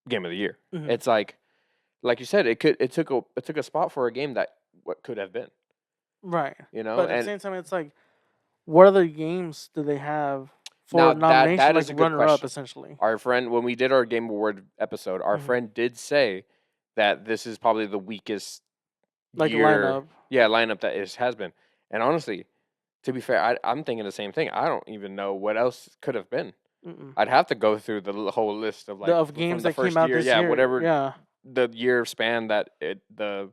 game of the year. Hmm. It's like you said, it took a spot for a game that what could have been, Right, but at the and same time, it's like, what other games do they have now for that nomination? Like is a good runner up, question. essentially. Our friend, when we did our Game Award episode, our Hmm. friend did say that this is probably the weakest Like year, lineup. yeah, lineup that it has been. And honestly, to be fair, I'm thinking the same thing. I don't even know what else could have been. Mm-mm. I'd have to go through the whole list of like Of from games the that came first out year, this yeah, year. whatever Yeah. the year span that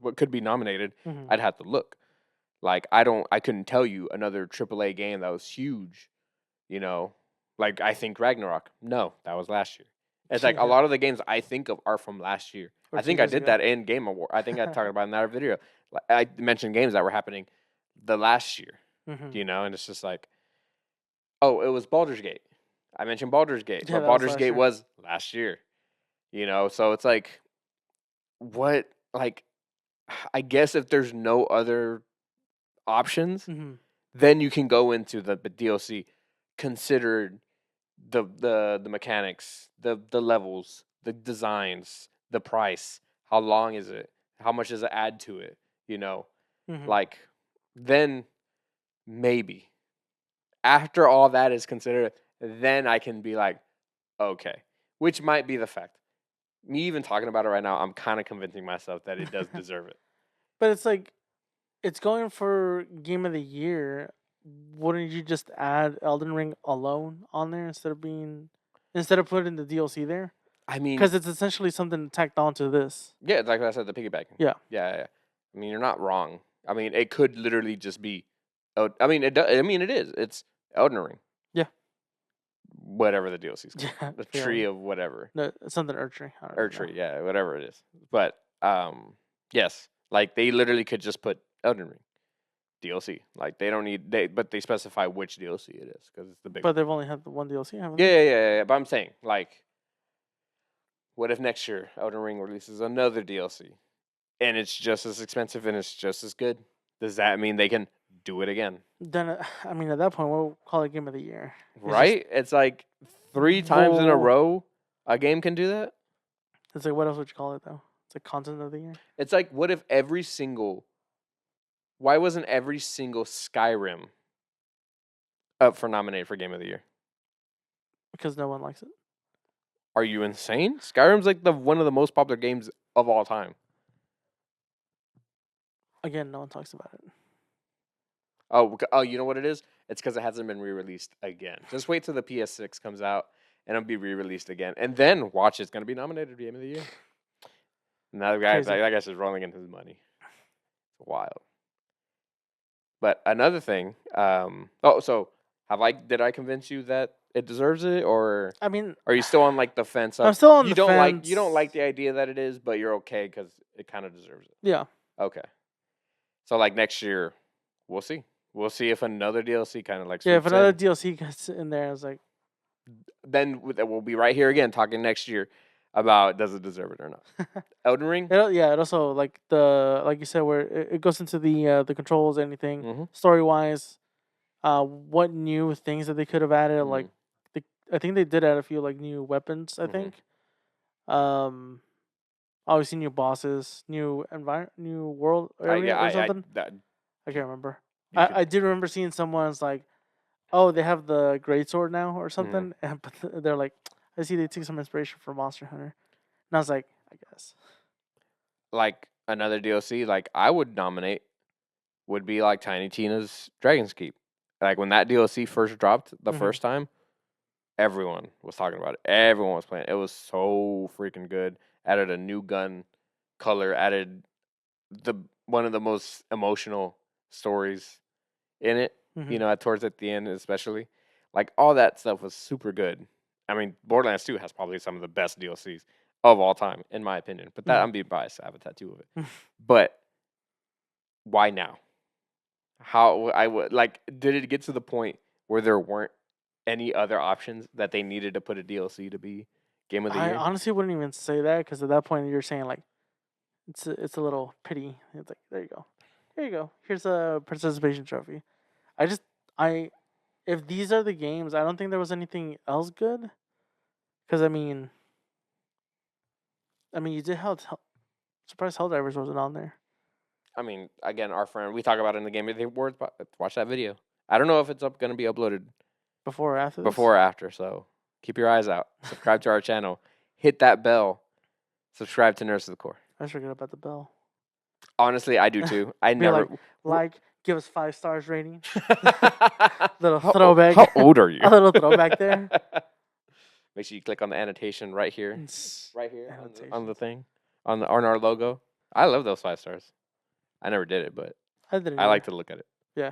what could be nominated. Hmm. I'd have to look. Like I couldn't tell you another AAA game that was huge. You know, like I think Ragnarok. No, that was last year. It's like a Yeah. lot of the games I think of are from last year. Or I two think I years did ago. that in Game Award. I think I talked about it in that video. I mentioned games that were happening the last year. Hmm. And it's just like Oh, it was Baldur's Gate. I mentioned Baldur's Gate, Yeah, but that was Baldur's last Gate year. was last year. So it's like, what? Like, I guess if there's no other options, Mm-hmm. then you can go into the DLC. Considered the mechanics, the levels, the designs, the price, how long is it, how much does it add to it, you know, Mm-hmm. like then maybe after all that is considered, then I can be like, okay, which might be the fact. Me even talking about it right now, I'm kind of convincing myself that it does deserve it. But it's like it's going for game of the year. Wouldn't you just add Elden Ring alone on there instead of putting the DLC there? I mean, Because it's essentially something tacked onto this. yeah, like I said, the piggybacking. Yeah. Yeah. I mean, you're not wrong. I mean, it could literally just be. I mean, I mean, it is. It's Elden Ring. Yeah. Whatever the DLC is called, Yeah. the Feel tree of whatever, no, it's something Urtree. I don't or even know. tree, yeah, whatever it is. But yes, like they literally could just put Elden Ring DLC. Like they don't need but they specify which DLC it is because it's the big But one. they've only had the one DLC, haven't Yeah, they? yeah, yeah, yeah. But I'm saying, like, what if next year Elden Ring releases another DLC and it's just as expensive and it's just as good? Does that mean they can do it again? Then I mean, at that point, we'll call it game of the year. It's just Right? It's like 3 times in a well, row a game can do that. it's like what else would you call it though? It's like content of the year It's like, what if every single why wasn't every single Skyrim up for nominated for Game of the Year? because no one likes it. Are you insane? Skyrim's like the one of the most popular games of all time. Again, no one talks about it. Oh, you know what it is? It's because it hasn't been re-released again. Just wait till the PS6 comes out and it'll be re-released again, and then watch it's gonna be nominated for Game of the Year. Now the guy, Crazy. that guy's just rolling in his money. It's wild. But another thing, so did I convince you that it deserves it, or I mean, are you still on like the fence I'm of still on the fence. you don't like the idea that it is, but you're okay because it kind of deserves it? Yeah. Okay. So like next year, we'll see. We'll see if another DLC kind of like Yeah, if swoops another in. DLC gets in there, I was like, Then we'll be right here again talking next year about does it deserve it or not. Elden Ring. yeah, it also like you said, where it goes into the controls, anything Mm-hmm. story wise. What new things that they could have added? Like, Mm-hmm. I think they did add a few like new weapons. I Mm-hmm. think. Um, Obviously new bosses, new world area or something. That I can't remember. you could. I did remember seeing someone's like, oh, they have the great sword now or Mm-hmm. something, and they're like, I see they took some inspiration from Monster Hunter, and I was like, I guess. Like another DLC, like I would nominate would be like Tiny Tina's Dragon's Keep. Like when that DLC first dropped the Mm-hmm. first time, everyone was talking about it. Everyone was playing. It was so freaking good. Added a new gun color. Added the one of the most emotional stories in it. Mm-hmm. Towards at the end especially, like all that stuff was super good. I mean, Borderlands 2 has probably some of the best DLCs of all time, in my opinion. But that Mm-hmm. I'm being biased. I have a tattoo of it. But why now? How I would like? Did it get to the point where there weren't any other options that they needed to put a DLC to be Game of the I Year? honestly wouldn't even say that because at that point you're saying like it's a little pity. It's like there you go. Here's a participation trophy. I just I if these are the games, I don't think there was anything else good. Because I mean, you did surprise Helldivers wasn't on there I mean, again, our friend, we talk about it in the Game of the Awards. Watch that video. I don't know if it's going to be uploaded before or after this. before or after, so keep your eyes out. Subscribe to our channel. Hit that bell. Subscribe to Nurse of the Core. I forgot about the bell. Honestly, I do too. I Be never. like, give us 5 stars rating. Little how, throwback. how old are you? A little throwback there. Make sure you click on the annotation right here, right here on the Annotations. thing, on our logo. I love those 5 stars. I never did it, but I didn't I either. like to look at it. Yeah.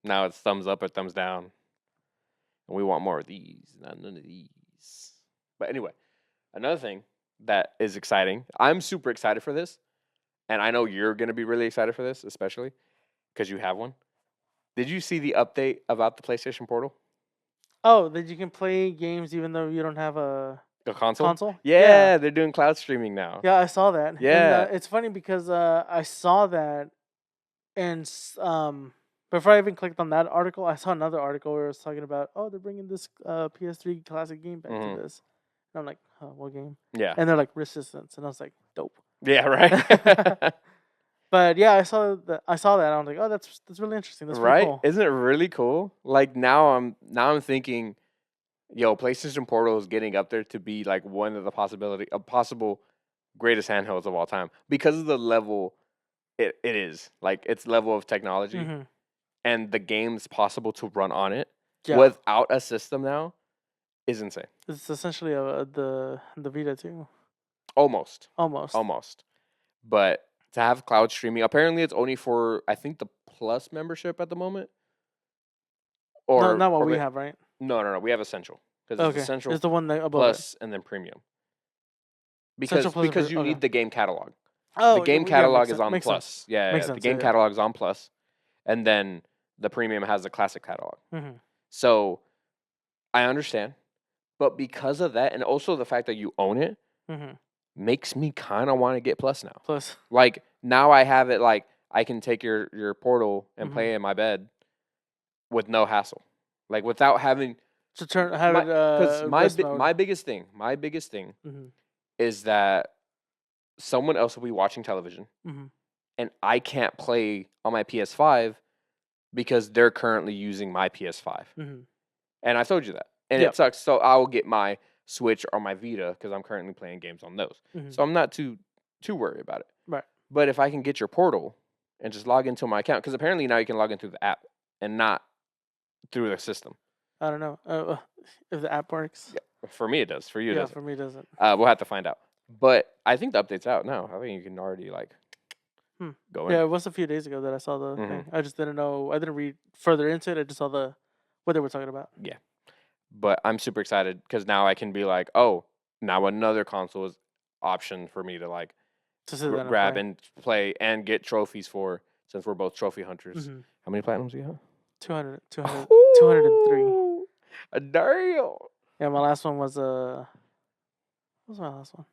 Now it's thumbs up or thumbs down, and we want more of these, not none of these. But anyway, another thing that is exciting. I'm super excited for this, and I know you're gonna be really excited for this, especially because you have one. Did you see the update about the PlayStation Portal? Oh, that you can play games even though you don't have a The console? console? Yeah. Yeah, they're doing cloud streaming now. Yeah, I saw that. And Yeah. it's funny because I saw that and before I even clicked on that article, I saw another article where it was talking about, oh, they're bringing this PS3 classic game back to Mhm. this. And I'm like, huh, what game? Yeah. And they're like Resistance, and I was like, dope. Yeah, right? But yeah, I saw that. And I was like, oh, that's really interesting. That's pretty Right? cool. Isn't it really cool? Like now I'm thinking, yo, PlayStation Portal is getting up there to be like one of the possible greatest handhelds of all time because of the level it is. Like its level of technology Hmm. and the games possible to run on it Yeah, without a system now is insane. it's essentially the Vita too, Almost. almost. Almost. But to have cloud streaming, apparently it's only for I think the Plus membership at the moment. No, Or not what or we ma- have, right? no, we have Essential because it's Okay, Essential it's the one that above it. Plus and then Premium. Central Because Plus. you Okay. need the game catalog. The Oh, game yeah, makes catalog is sense. on Makes sense. Plus. Yeah, Makes yeah, the sense. Yeah, game yeah. catalog is on Plus, and then the Premium has the classic catalog. Mm-hmm. So I understand, but because of that, and also the fact that you own it, Mm-hmm. makes me kind of want to get Plus now. Plus. Like now I have it. Like I can take your Portal and Mm-hmm. play in my bed with no hassle, like without having To have my it because rest mode. my biggest thing Mm-hmm. is that someone else will be watching television Mm-hmm. and I can't play on my PS5 because they're currently using my PS5. Mm-hmm. And I told you that. And Yeah. it sucks. So I will get my Switch or my Vita because I'm currently playing games on those. Mm-hmm. So I'm not too worried about it. Right. But if I can get your Portal and just log into my account, because apparently now you can log in through the app and not through the system. I don't know if the app works. Yeah, for me it does. For you it Yeah, doesn't. for me it doesn't. We'll have to find out. But I think the update's out now. I think you can already like go in. Yeah, it was a few days ago that I saw the Mhm. thing. I just didn't know. I didn't read further into it. I just saw what they were talking about. Yeah. But I'm super excited because now I can be like, oh, now another console is option for me to like To sit down grab play. and play and get trophies for, since we're both trophy hunters. Mm-hmm. How many platinums do you have? 203. Ooh, a damn. Yeah, my last one was what was my last one?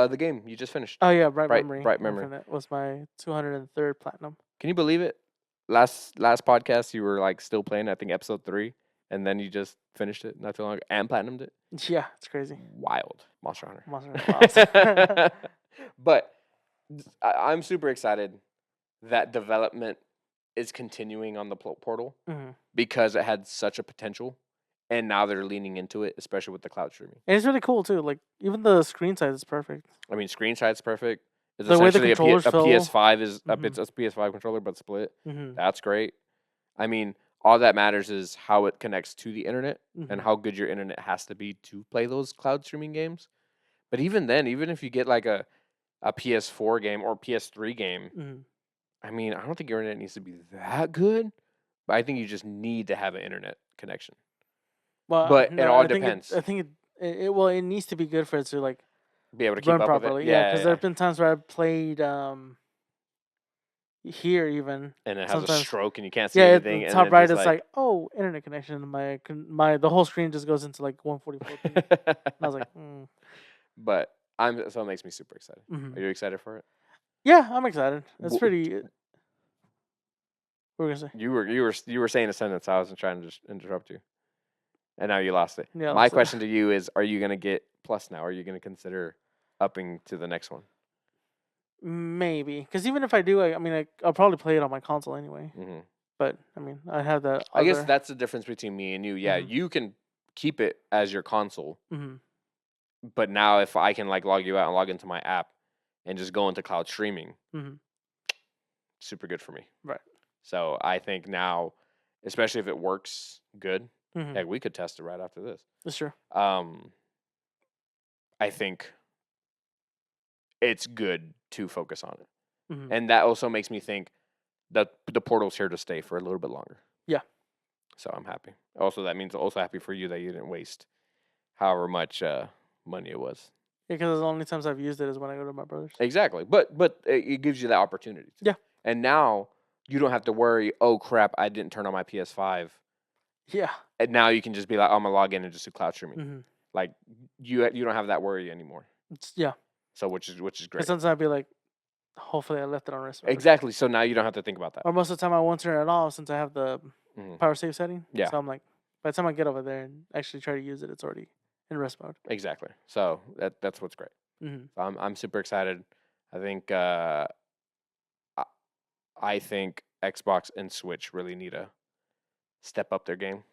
The game you just finished. Oh yeah, Bright Memory. Bright Memory. Infinite was my 203rd platinum. Can you believe it? Last podcast you were like still playing, I think episode 3, and then you just finished it not too long ago and platinumed it. Yeah, it's crazy. Wild. Monster Hunter. Monster Hunter Wilds. But I'm super excited that development is continuing on the Portal Mm-hmm. because it had such a potential, and now they're leaning into it, especially with the cloud streaming. And it's really cool too. Like even the screen size is perfect. I mean, screen side's perfect. It's The way the essentially controllers a feel. PS5 is Mhm. it's a PS5 controller but split. Mm-hmm. That's great. I mean, all that matters is how it connects to the internet Mm-hmm. and how good your internet has to be to play those cloud streaming games. But even then, even if you get like a PS4 game or PS3 game, Mm-hmm. I mean, I don't think your internet needs to be that good, but I think you just need to have an internet connection. Well, But it all I think depends. I think it needs to be good for it to like Be able to keep run up properly. with it. Yeah, because there have been times where I've played here even. And it has sometimes- a stroke and you can't see Yeah, anything. the and top it right just is like, oh, internet connection. And my the whole screen just goes into like 144. And I was like, But so it makes me super excited. mhm. Are you excited for it? Yeah, I'm excited. It's Wh- pretty. What were we gonna say? You were saying a sentence. I wasn't trying to just interrupt you, and now you lost it. Yeah, I My lost it. question to you is: are you gonna get Plus now? Are you gonna consider upping to the next one? Maybe because even if I do, I mean, I'll probably play it on my console anyway. Mm-hmm. But I mean, I have that. I guess that's the difference between me and you. Yeah, Mhm. you can keep it as your console, Mm-hmm. but now if I can like log you out and log into my app and just go into cloud streaming, Mm-hmm. super good for me. Right. So I think now, especially if it works good, Mm-hmm. heck, we could test it right after this. That's true. I think it's good to focus on it. Mm-hmm. And that also makes me think that the portal's here to stay for a little bit longer. Yeah. So I'm happy. Also, that means also happy for you that you didn't waste however much money it was. Yeah, because the only times I've used it is when I go to my brother's. Exactly. But it gives you that opportunity. Yeah. And now you don't have to worry, oh crap, I didn't turn on my PS5. Yeah. And now you can just be like, I'm gonna log in and just do cloud streaming. Mm-hmm. Like you don't have that worry anymore. Yeah. So which is Because great. sometimes I'd be like, hopefully I left it on rest mode. Exactly. So now you don't have to think about that. Or most of the time I won't turn it off since I have the power save setting. Yeah. So I'm like, by the time I get over there and actually try to use it, it's already in rest mode. Exactly. So that's what's great. Mm-hmm. So I'm super excited. I think I think Xbox and Switch really need to step up their game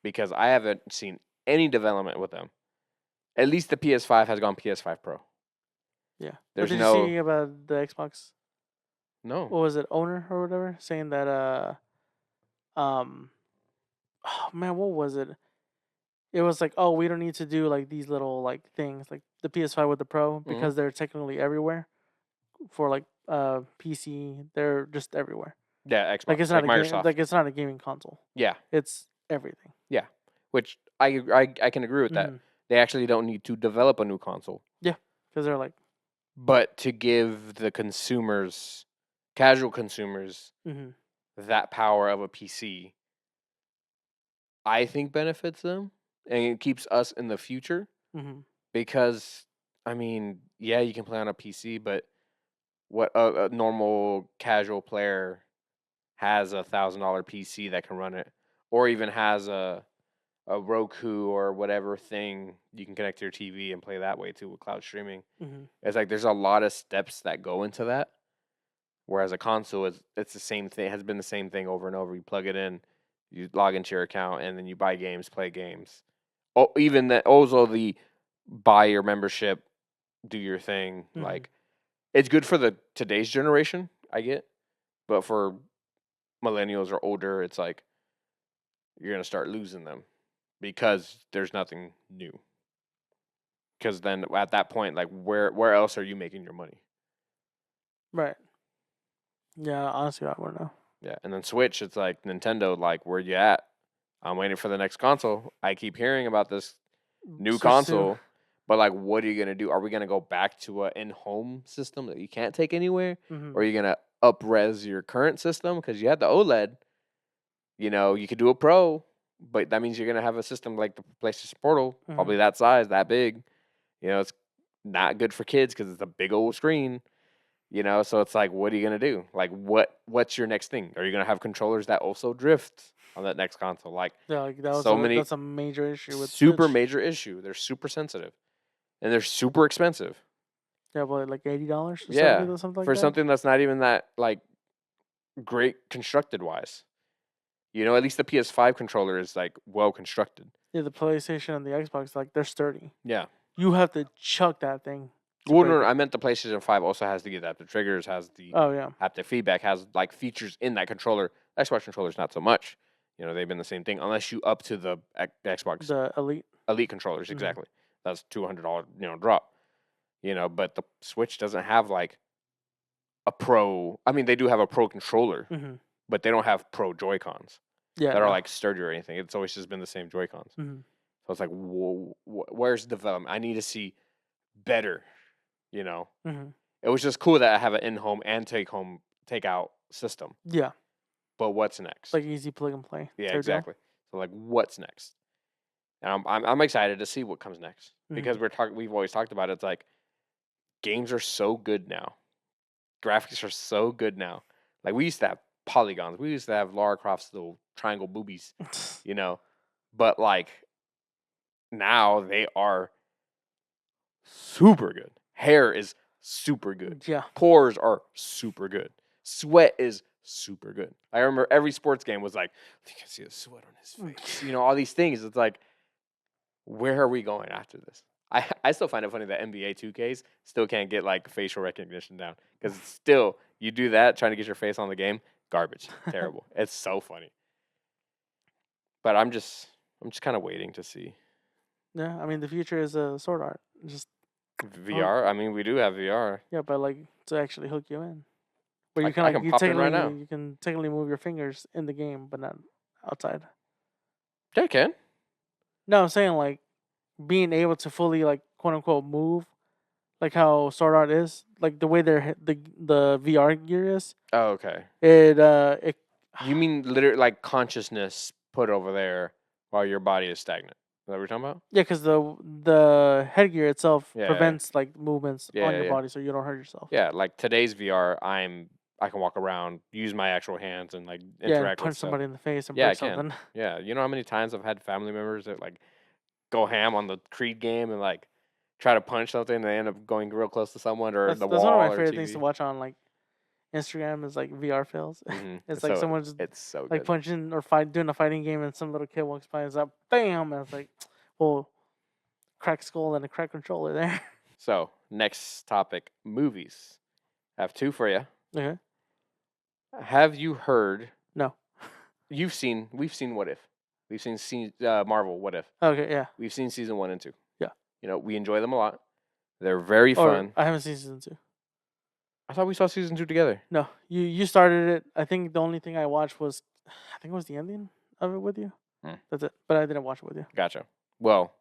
because I haven't seen any development with them. At least the PS5 has gone PS5 Pro. Yeah. There's But did no you see about the Xbox? no. What was it, owner or whatever, saying that oh man, what was it? It was like, oh, we don't need to do like these little like things like the PS5 with the Pro because they're technically everywhere for like PC. They're just everywhere. Yeah, Xbox, Like it's not like a game. Microsoft. Like it's not a gaming console. Yeah, It's everything. yeah. Which I can agree with that. Mm-hmm. They actually don't need to develop a new console, Yeah, because they're like, but to give the consumers, casual consumers, mm-hmm. that power of a PC, I think benefits them and it keeps us in the future Mm-hmm. because I mean, yeah, you can play on a PC, but what a normal casual player has $1,000 PC that can run it, or even has a Roku or whatever thing you can connect to your TV and play that way too with cloud streaming. Mm-hmm. It's like there's a lot of steps that go into that. Whereas a console it's the same thing, has been the same thing over and over. You plug it in, you log into your account, and then you buy games, play games. Oh, even that also the buy your membership, do your thing. Mm-hmm. Like it's good for the today's generation, I get, but for millennials or older, it's like you're gonna start losing them because there's nothing new. Because then at that point, like where else are you making your money? Right. Yeah, honestly, I wouldn't know. Yeah, and then Switch, it's like Nintendo, like where you at? I'm waiting for the next console. I keep hearing about this new Switch console, but like, what are you gonna do? Are we gonna go back to a in-home system that you can't take anywhere, Mm-hmm. or are you gonna up-res your current system because you had the OLED? You know, you could do a Pro, but that means you're gonna have a system like the PlayStation Portal, probably that size, that big. You know, it's not good for kids because it's a big old screen. You know, so it's like, what are you gonna do? Like, what's your next thing? Are you gonna have controllers that also drift on that next console? Like, Yeah, like that's a major issue with super Switch. major issue. They're super sensitive, and they're super expensive. Yeah, but like $80 or Yeah, something like for that. something that's not even that like great constructed wise. You know, at least the PS5 controller is like well constructed. Yeah, the PlayStation and the Xbox, like they're sturdy. Yeah. You have to chuck that thing. Well, no, I meant the PlayStation 5 also has the adaptive triggers, has the Oh yeah. haptic feedback, has like features in that controller. Xbox controllers not so much. You know, they've been the same thing unless you up to the Xbox The Elite controllers. Exactly, that's $200 drop. You know, but the Switch doesn't have like a pro. I mean, they do have a pro controller, Mm-hmm. but they don't have pro Joy Cons Yeah. that are like sturdy or anything. It's always just been the same Joy Cons. Mm-hmm. So it's like, whoa, where's the development? I need to see better. You know. Mm-hmm. It was just cool that I have an in-home and take out system. Yeah. But what's next? Like easy plug and play. Yeah, exactly. So like, what's next? And I'm excited to see what comes next because we've always talked about it. It's like games are so good now, graphics are so good now. Like we used to have polygons, we used to have Lara Croft's little triangle boobies, you know, but like now they are super good. Hair is super good. Yeah. Pores are super good. Sweat is super good. I remember every sports game was like, you can see the sweat on his face. You know, all these things. It's like, where are we going after this? I still find it funny that NBA 2Ks still can't get like facial recognition down because still you do that trying to get your face on the game, garbage, terrible. It's so funny. But I'm just kind of waiting to see. Yeah, I mean the future is sword art. Just VR. I mean, we do have VR. yeah, but like to actually hook you in, where you I can like can you pop in right now. you can technically move your fingers in the game, but not outside. Yeah, I can. No, I'm saying like being able to fully like quote unquote move, like how Sword Art is, like the way the VR gear is. Oh, okay. It You mean literally like consciousness put over there while your body is stagnant? Is that what we're talking about? yeah, because the headgear itself Yeah. prevents like movements on Yeah, your yeah. body, so you don't hurt yourself. Yeah, like today's VR, I can walk around, use my actual hands, and like Yeah, and interact with punch stuff. somebody in the face and Yeah, I break can. something. Yeah, you know how many times I've had family members that like go ham on the Creed game and like try to punch something and they end up going real close to someone or the That's one of my wall or favorite things to TV. watch on like Instagram is like VR fails. It's like So someone's it's so like good. punching or doing a fighting game, and some little kid walks by and is like, "Bam!" And it's like, well, cracked skull and a cracked controller there. So next topic, movies. I have two for you. Okay. Have you heard? No. We've seen What If. We've seen Marvel What If. Okay. Yeah. We've seen season 1 and 2. Yeah. You know, we enjoy them a lot. They're very Or fun. I haven't seen season 2. I thought we saw season 2 together. No, you started it. I think the only thing I watched was, I think it was the ending of it with you. That's it. But I didn't watch it with you. Gotcha. Well,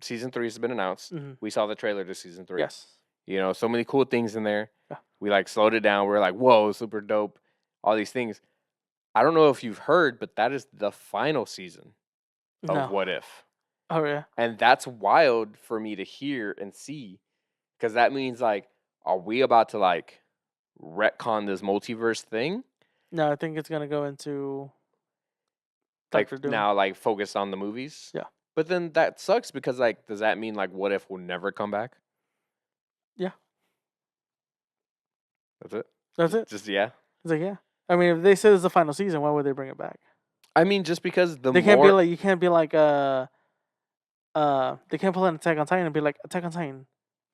season 3 has been announced. Mm-hmm. We saw the trailer to season 3. Yes. You know, so many cool things in there. Yeah. We like slowed it down. We're like, whoa, super dope. All these things. I don't know if you've heard, but that is the final season of No. What If. Oh yeah. And that's wild for me to hear and see, because that means like, are we about to like retcon this multiverse thing? No, I think it's gonna go into Like Doctor Doom. now, like focus on the movies. Yeah. But then that sucks because like, does that mean like What If will never come back? Yeah. That's it. That's it. Just yeah. It's like, yeah. I mean, if they said it's the final season, why would they bring it back? I mean, just because They can't be like, you can't be like they can't pull an Attack on Titan and be like, Attack on Titan,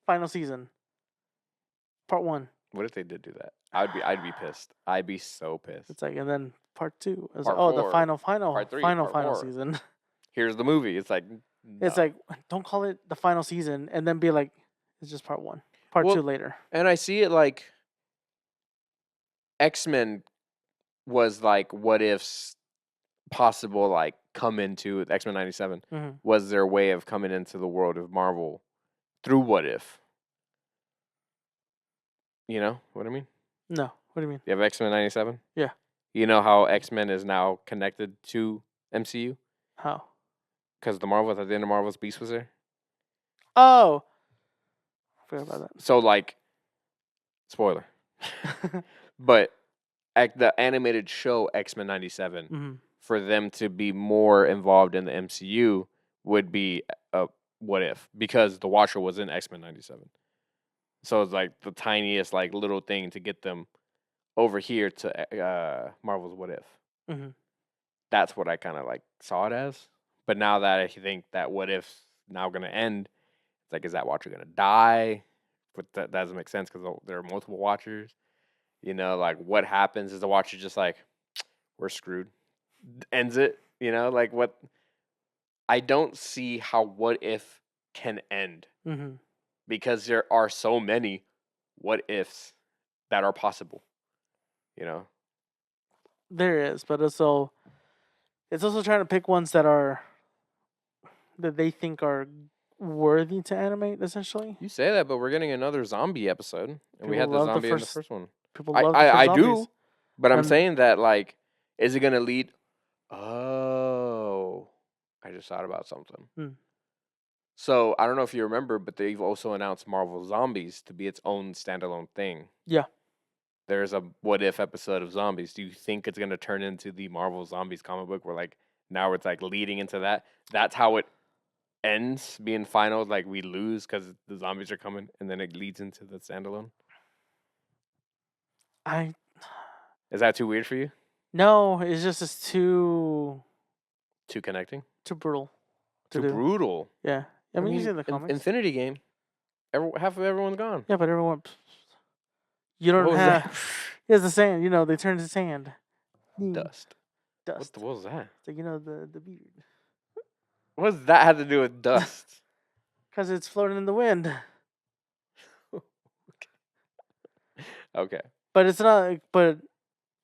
final season, part 1. What if they did do that? I'd be pissed. I'd be so pissed. It's like, and then part 2 is Part like, oh, the 4, final part 3, final part 4. season. Here's the movie. It's like It's no. like, don't call it the final season and then be like, it's just part 1, part Well, 2 later. And I see it like X-Men was like What If's possible like come into X-Men 97 Mm-hmm. was their way of coming into the world of Marvel through What If. You know what I mean? No, what do you mean? You have X-Men 97? Yeah. You know how X-Men is now connected to MCU? How? Because at the end of Marvel's Beast was there. Oh, I forgot about So like, spoiler, but the animated show X-Men 97, mm-hmm. for them to be more involved in the MCU would be a What If, because the Watcher was in X-Men 97. So it's like the tiniest like little thing to get them over here to Marvel's What If. Mm-hmm. That's what I kind of like saw it as. But now that I think that What If's now going to end, it's like, is that Watcher going to die? But that doesn't make sense because there are multiple Watchers. You know, like what happens is the Watcher just like, we're screwed, ends it. You know, like what? I don't see how What If can end, Mm-hmm. because there are so many what ifs that are possible. You know, There is, but it's also trying to pick ones that they think are worthy to animate. Essentially, you say that, but we're getting another zombie episode, and we People had the love the zombie in the first- first one. people love the first I zombies. do, but I'm And- saying that like, is it gonna lead? Oh, I just thought about something. Hmm. So I don't know if you remember, but they've also announced Marvel Zombies to be its own standalone thing. Yeah. There's a What If episode of Zombies. Do you think it's gonna turn into the Marvel Zombies comic book, where like now it's like leading into that? That's how it ends, being final. Like we lose because the zombies are coming, and then it leads into the standalone. Is that too weird for you? No, it's just too Too brutal. too do. brutal. Yeah, I mean, you see the comics. Infinity Game. Half of everyone's gone. Yeah, but everyone, you What don't was have. that? It's the sand. You know, they turn to sand. Dust. Dust. What was that? It's like, you know, the beard. What does that have to do with dust? Because it's floating in the wind. Okay. But it's not. But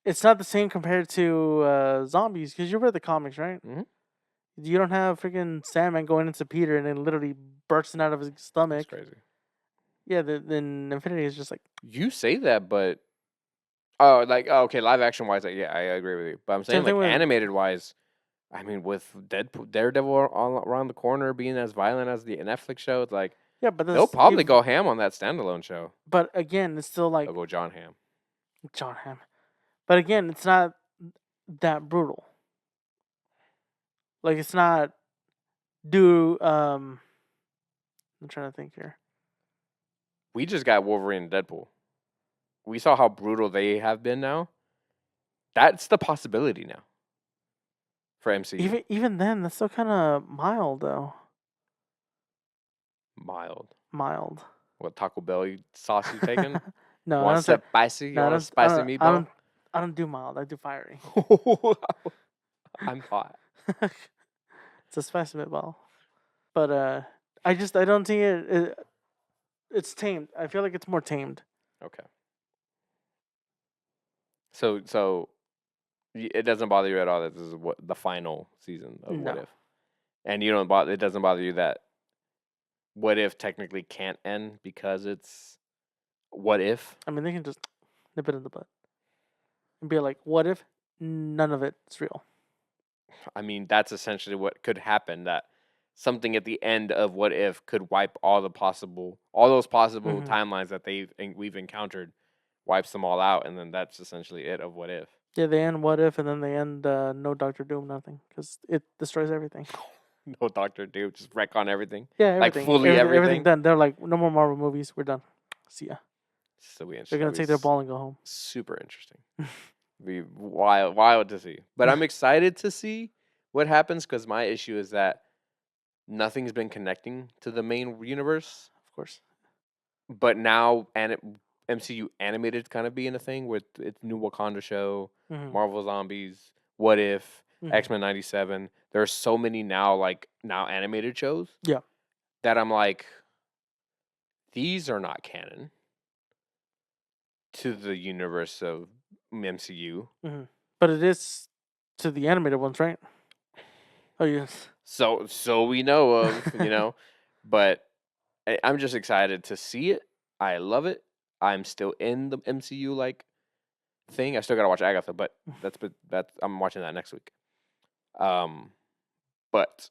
it's not the same compared to zombies. Because you read the comics, right? Mhm. You don't have freaking Sandman going into Peter and then literally bursting out of his That's stomach. crazy. Yeah, then Infinity is just like You say that, but oh, like okay, live action wise, yeah, I agree with you. But I'm saying same thing like with. animated wise, I mean, with Deadpool, Daredevil all around the corner being as violent as the Netflix show, it's like Yeah, but they'll that's probably if. go ham on that standalone show. But again, it's still They'll like go John Ham. John Hamm. But again, it's not that brutal. Like it's not. Do I'm trying to think here. We just got Wolverine and Deadpool. We saw how brutal they have been now. That's the possibility now for MCU. Even then, that's still kind of mild though. Mild. Mild. What Taco Bell sauce you taking? No, I Want don't say. spicy? You No, want a spicy meatball? I don't do mild. I do fiery. I'm hot. It's a spicy meatball. But I don't think it's tamed. I feel like it's more tamed. Okay. So it doesn't bother you at all that this is what the final season of What No, If, and you don't bother. It doesn't bother you that What If technically can't end because it's What If. I mean they can just nip it in the butt and be like, what if none of it's real? I mean, that's essentially what could happen. That something at the end of What If could wipe all those possible Mhm. timelines that we've encountered, wipes them all out, and then that's essentially it of What If. Yeah, they end what if, and then they end no Doctor Doom, nothing, because it destroys everything. No Doctor Doom, just wreck on everything, Yeah, like everything, fully everything everything. done. They're like, no more Marvel movies. We're done. See ya. So we They're that'd gonna be take their ball and go home. super interesting. Be wild to see. But I'm excited to see what happens because my issue is that nothing's been connecting to the main universe. Of course. But now MCU animated kind of being a thing with its new Wakanda show, Hmm. Marvel Zombies, What If, Hmm. X-Men 97. There are so many now animated shows Yeah. that I'm like, these are not canon to the universe of MCU. Hmm. But it is to the animated ones, right? Oh yes. So we know of. But I'm just excited to see it. I love it. I'm still in the MCU thing. I still gotta watch Agatha, but that's I'm watching that next week. Um, but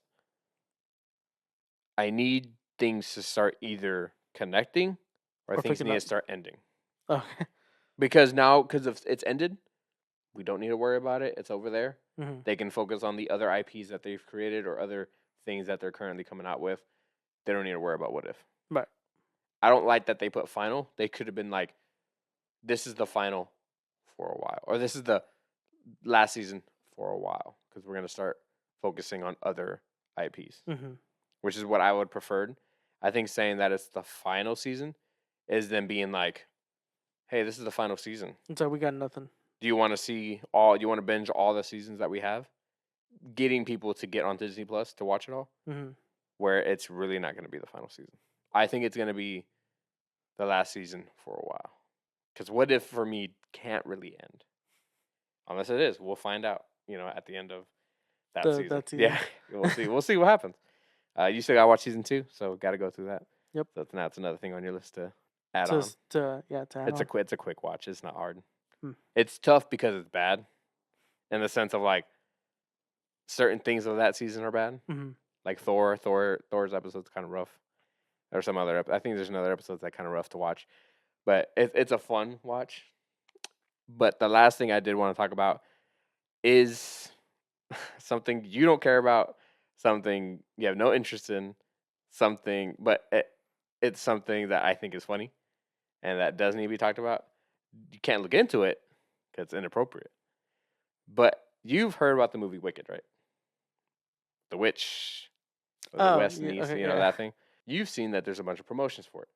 I need things to start either connecting or Or things picking need to up. start ending. Okay. Because if it's ended, we don't need to worry about it. It's over there. Hmm. They can focus on the other IPs that they've created or other things that they're currently coming out with. They don't need to worry about What If. Right. I don't like that they put final. They could have been like, this is the final for a while, or this is the last season for a while, because we're gonna start focusing on other IPs, Hmm. which is what I would prefer. I think saying that it's the final season is them being like, hey, this is the final season. So we got nothing. Do you want to see all? You want to binge all the seasons that we have? Getting people to get on Disney Plus to watch it all, Hmm. where it's really not going to be the final season. I think it's going to be the last season for a while. Because What If for me can't really end unless it is. We'll find out. At the end of that season. That season. Yeah, we'll see. We'll see what happens. You still got to watch season 2, so got to go through that. Yep. So that's another thing on your list to add on. To add on. It's a quick watch. It's not hard. Hmm. It's tough because it's bad, in the sense of like certain things of that season are bad. Hmm. Like Thor's episode's kind of rough. There's some other. I think there's another episode that's kind of rough to watch, but it's a fun watch. But the last thing I did want to talk about is something you don't care about, something you have no interest in, but it's something that I think is funny and that does need to be talked about. You can't look into it because it's inappropriate. But you've heard about the movie Wicked, right? The witch, or the Oh West yeah. niece, Okay. Yeah. that thing. You've seen that there's a bunch of promotions for it.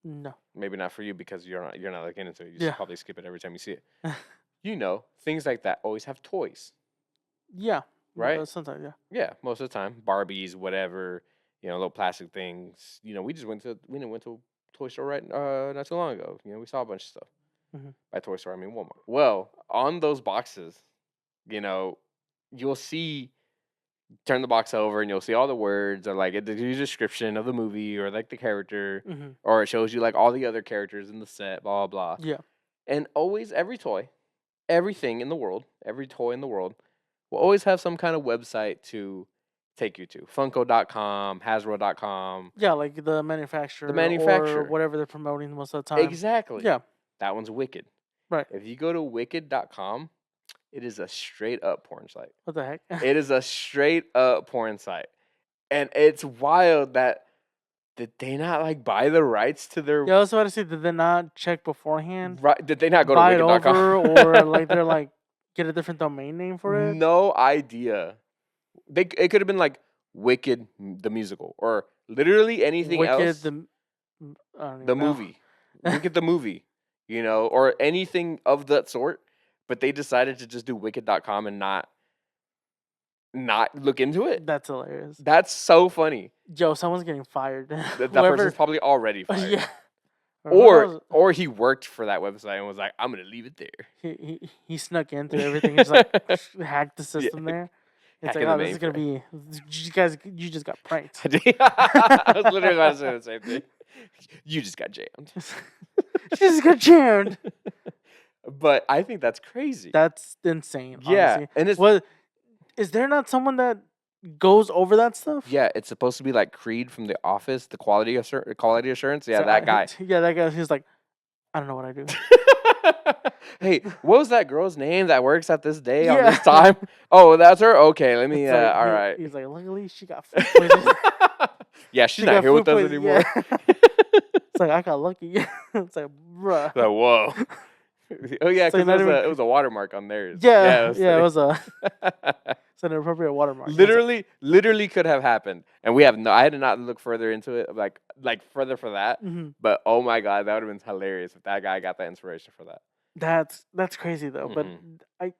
No. Maybe not for you because you're not looking into it. You just Yeah. probably skip it every time you see it. Things like that always have toys, Yeah. right? Sometimes. Yeah. Yeah, most of the time, Barbies, whatever, little plastic things. We just went to a toy store right not too long ago. We saw a bunch of stuff. Hmm. By toy store, I mean Walmart. Well, on those boxes, you'll see turn the box over and you'll see all the words or like the description of the movie or like the character, Mm-hmm. or it shows you like all the other characters in the set, blah blah blah. Yeah. And always every toy, everything in the world, every toy in the world will always have some kind of website to take you to. Funko.com, Hasbro.com, Yeah, like the the manufacturer or manufacturer. whatever they're promoting most of the time. Exactly. Yeah. That one's Wicked. Right. If you go to wicked.com, it is a straight up porn site. What the heck? It is a straight up porn site. And it's wild that did they not like buy the rights to their Yeah, I was about to say, did they not check beforehand? right? Did they not go to Buy it wicked.com? over, or like they're like get a different domain name for it? No idea. It could have been like Wicked the musical or literally anything Wicked else. the I don't The even know. movie. Wicked the movie, or anything of that sort. But they decided to just do wicked.com and not look into it. That's hilarious. That's so funny. Yo, someone's getting fired. That Whoever, person's probably already fired. yeah. Or who knows? Or he worked for that website and was like, I'm gonna leave it there. He snuck into everything. He's like hacked the system there. It's Hacking like, the oh, this is gonna be. You just got pranked. I was literally about to say the same thing. You just got jammed. You just got jammed. But I think that's crazy. That's insane. Yeah, Honestly. and it's What is there not someone that goes over that stuff? yeah, it's supposed to be like Creed from The Office, the quality assurance. Yeah, So that guy. Yeah, that guy. He's like, I don't know what I do. Hey, what was that girl's name that works at this day on Yeah. this time? Oh, that's her. Okay, let me. It's like, All right. He's like, luckily she got food poisoning. Yeah, she's She not got here with food us poisoning, anymore. yeah. It's like I got lucky. It's like, bruh. Like, whoa. Oh yeah, It's like because not even it was a watermark on theirs. Yeah, it yeah, it was was it's an inappropriate watermark. literally could have happened, and we have no. I had to not look further into it, like further for that. Mm-hmm. But oh my god, that would have been hilarious if that guy got that inspiration for that. That's crazy though. But Mhm. I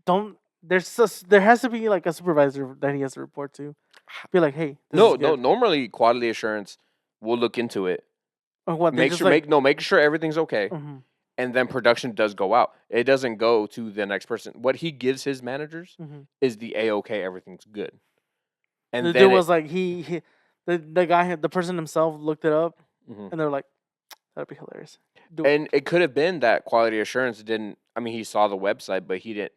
don't. There has to be like a supervisor that he has to report to. Be like, hey, this No, is no. good. Normally, quality assurance will look into it. Or what? They Make just sure like, make sure everything's okay, mhm, and then production does go out. It doesn't go to the next person. What he gives his managers mhm. is the A-OK, everything's good. And The then dude was like, the guy, the person himself looked it up, Mhm. and they're like, that'd be hilarious. Do it. And it could have been that quality assurance didn't. I mean, he saw the website, but he didn't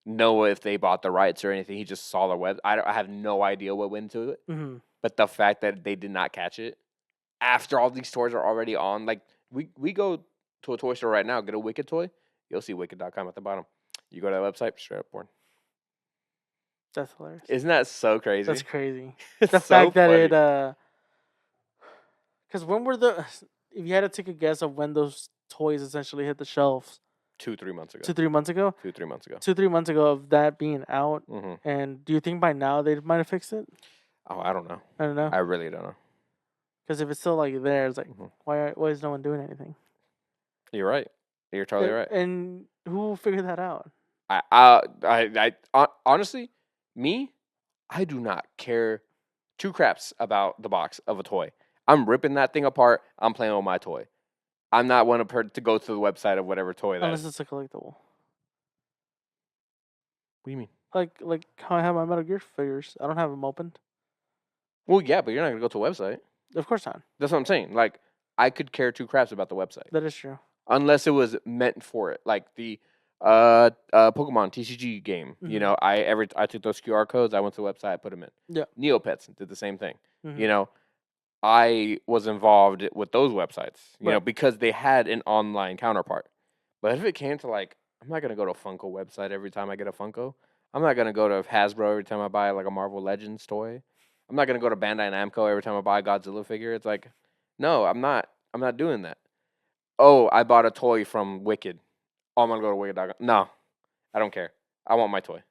know if they bought the rights or anything. He just saw the web. I have no idea what went into it. Mm-hmm. But the fact that they did not catch it after all these toys are already on, like we go to a toy store right now, get a Wicked toy, you'll see wicked.com at the bottom. You go to that website, straight up porn. That's hilarious. Isn't that so crazy? That's crazy. It's The so fact that funny. it, because when were if you had to take a guess of when those toys essentially hit the shelves, 2-3 months ago. 2-3 months ago, 2-3 months ago. 2-3 months ago of that being out, hmm and do you think by now they might have fixed it? Oh, I don't know. I don't know. I really don't know. Because if it's still like there, it's like, Mhm. why is no one doing anything? You're right. You're totally right. And who will figure that out? Honestly, me, I do not care two craps about the box of a toy. I'm ripping that thing apart. I'm playing with my toy. I'm not one to go to the website of whatever toy that Unless is. it's a collectible. What do you mean? Like how I have my Metal Gear figures. I don't have them opened. Well, yeah, but you're not gonna go to a website. Of course not. That's what I'm saying. Like, I could care two craps about the website That is true. unless it was meant for it, like the Pokemon TCG game. You Mhm. know, I took those QR codes. I went to the website. I put them in. Yeah. Neopets did the same thing. Mhm. You know, I was involved with those websites, Right. because they had an online counterpart. But if it came to like, I'm not gonna go to a Funko website every time I get a Funko. I'm not gonna go to Hasbro every time I buy like a Marvel Legends toy. I'm not gonna go to Bandai Namco every time I buy a Godzilla figure. It's like, no, I'm not. I'm not doing that. Oh, I bought a toy from Wicked. Oh, I'm gonna go to Wicked.com. No, I don't care. I want my toy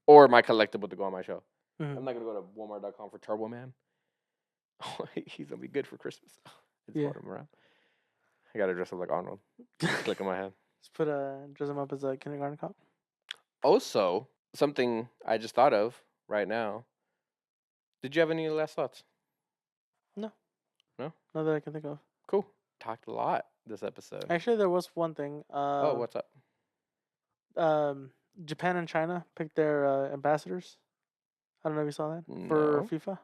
or my collectible to go on my show. Mhm. I'm not gonna go to Walmart.com for Turbo Man. Oh, he's gonna be good for Christmas. I just Yeah. brought him around. I gotta dress up like Arnold. Click in my head. Just dress him up as a kindergarten cop. Also, something I just thought of right now. Did you have any last thoughts? No. No? Not that I can think of. Cool. Talked a lot this episode. Actually, there was one thing. Oh, what's up? Japan and China picked their ambassadors. I don't know if you saw that for No. FIFA.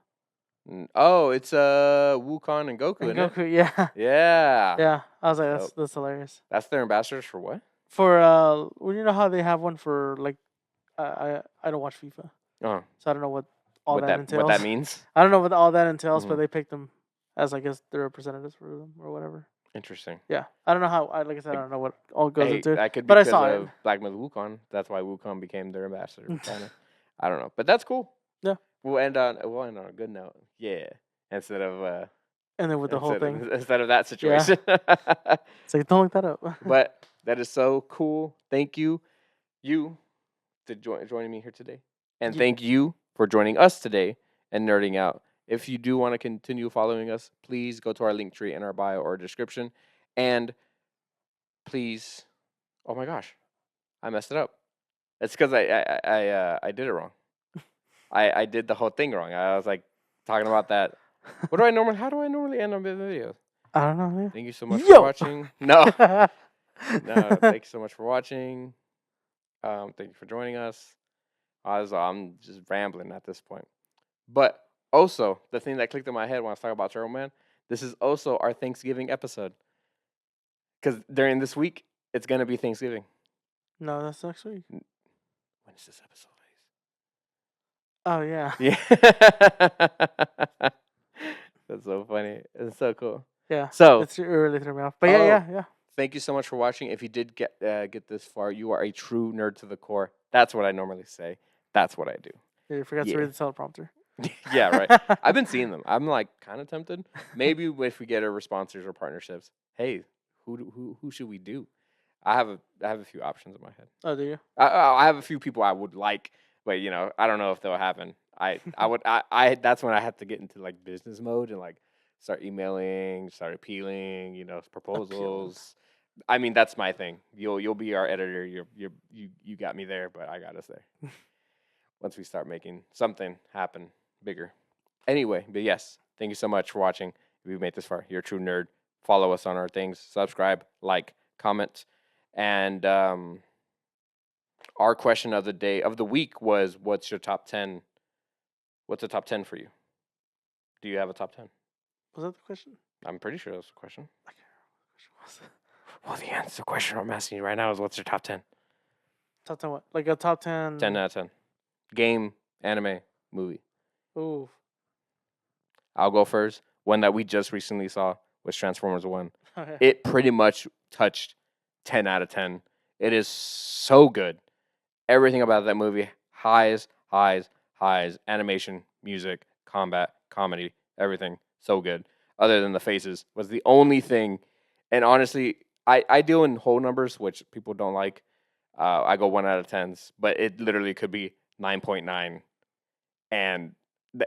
Oh, it's Wukong and Goku, And isn't it? Goku, yeah, Yeah. yeah. I was like, Dope. that's hilarious. That's their ambassadors for what? For well, you know how they have one for like, I don't watch FIFA, Oh, so I don't know what all that what that entails. means? I don't know what all that entails, but Mhm. they picked them as I guess the representatives for them or whatever. Interesting. Yeah, I don't know how. Like I said, I Like, don't know what all goes hey, into it, that could be but I because saw it. of Black Myth Wukong. That's why Wukong became their ambassador, kind of. I don't know, but that's cool. Yeah, We'll end on a good note. Yeah, instead of and then with the whole thing, instead of that yeah, situation. it's like don't look that up. But that is so cool. Thank you to joining me here today, and Yeah. thank you for joining us today and nerding out. If you do want to continue following us, please go to our link tree in our bio or description, and please, oh my gosh, I messed it up. It's because I did it wrong. I did the whole thing wrong. I was like talking about that. How do I normally end on the video? I don't know. Man. Thank you so much for Yo. watching. No, no, thank you so much for watching. Thank you for joining us. I'm just rambling at this point. But also, the thing that clicked in my head when I was talking about Turtle Man, this is also our Thanksgiving episode. Because during this week, it's going to be Thanksgiving. No, that's next week. When is this episode? Oh yeah. Yeah. That's so funny. It's so cool. Yeah. So, It's really threw me off. But yeah. thank you so much for watching. If you did get this far, you are a true nerd to the core. That's what I normally say. That's what I do. Yeah, you forgot to Yeah. read the teleprompter. Yeah, right. I've been seeing them. I'm like kind of tempted. Maybe if we get our sponsors or partnerships, hey, who should we do? I have a few options in my head. Oh, do you? I have a few people I would like, but I don't know if they'll happen. That's when I have to get into like business mode and like start emailing, start appealing, proposals. I mean, that's my thing. You'll be our editor. You got me there, but I got us there. Once we start making something happen bigger. Anyway, but yes, thank you so much for watching. If you made this far, you're a true nerd. Follow us on our things. Subscribe, like, comment, and our question of the week was, what's your top 10? What's a top 10 for you? Do you have a top 10? Was that the question? I'm pretty sure that was the question. I can't remember what the question was. Well, the answer question I'm asking you right now is, what's your top 10? Top 10 what? Like a top 10. 10 out of 10. Game, anime, movie. Ooh. I'll go first. One that we just recently saw was Transformers 1. Oh, yeah. It pretty much touched 10 out of 10. It is so good. Everything about that movie, highs. Animation, music, combat, comedy, everything, so good. Other than the faces was the only thing. And honestly, I deal in whole numbers, which people don't like. I go 1 out of 10s, but it literally could be 9.9. And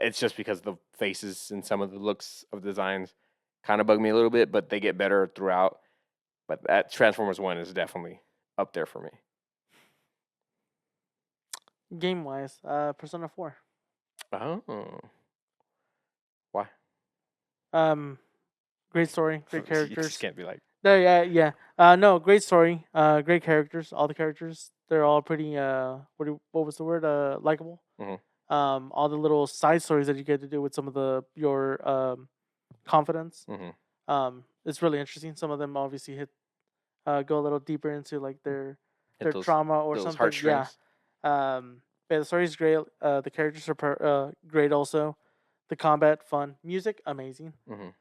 it's just because the faces and some of the looks of designs kind of bug me a little bit, but they get better throughout. But that Transformers 1 is definitely up there for me. Game wise, Persona 4. Oh. Why? Great story, great You characters. just can't be like, No, yeah. No, great story. Great characters. All the characters, they're all pretty. What was the word? Likable. Mhm. All the little side stories that you get to do with some of your confidence. It's really interesting. Some of them obviously go a little deeper into like their those- trauma or those something. heartstrings. Yeah. But the story's great. The characters are great also. The combat fun. Music amazing.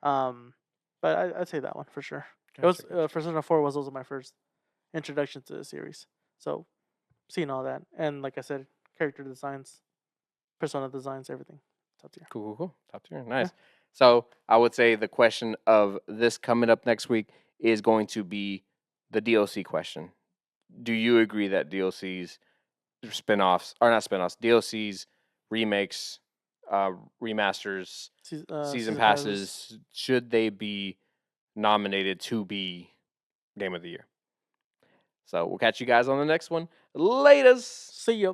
But I'd say that one for sure. It was Persona 4 was also my first introduction to the series. So seeing all that and like I said, character designs, persona designs, everything. Top tier. Cool. Top tier. Nice. So I would say the question of this coming up next week is going to be the DLC question. Do you agree that DLCs, spin-offs, or not spin-offs, DLCs, remakes, remasters, season passes, should they be nominated to be Game of the Year? So we'll catch you guys on the next one. Laters. See ya.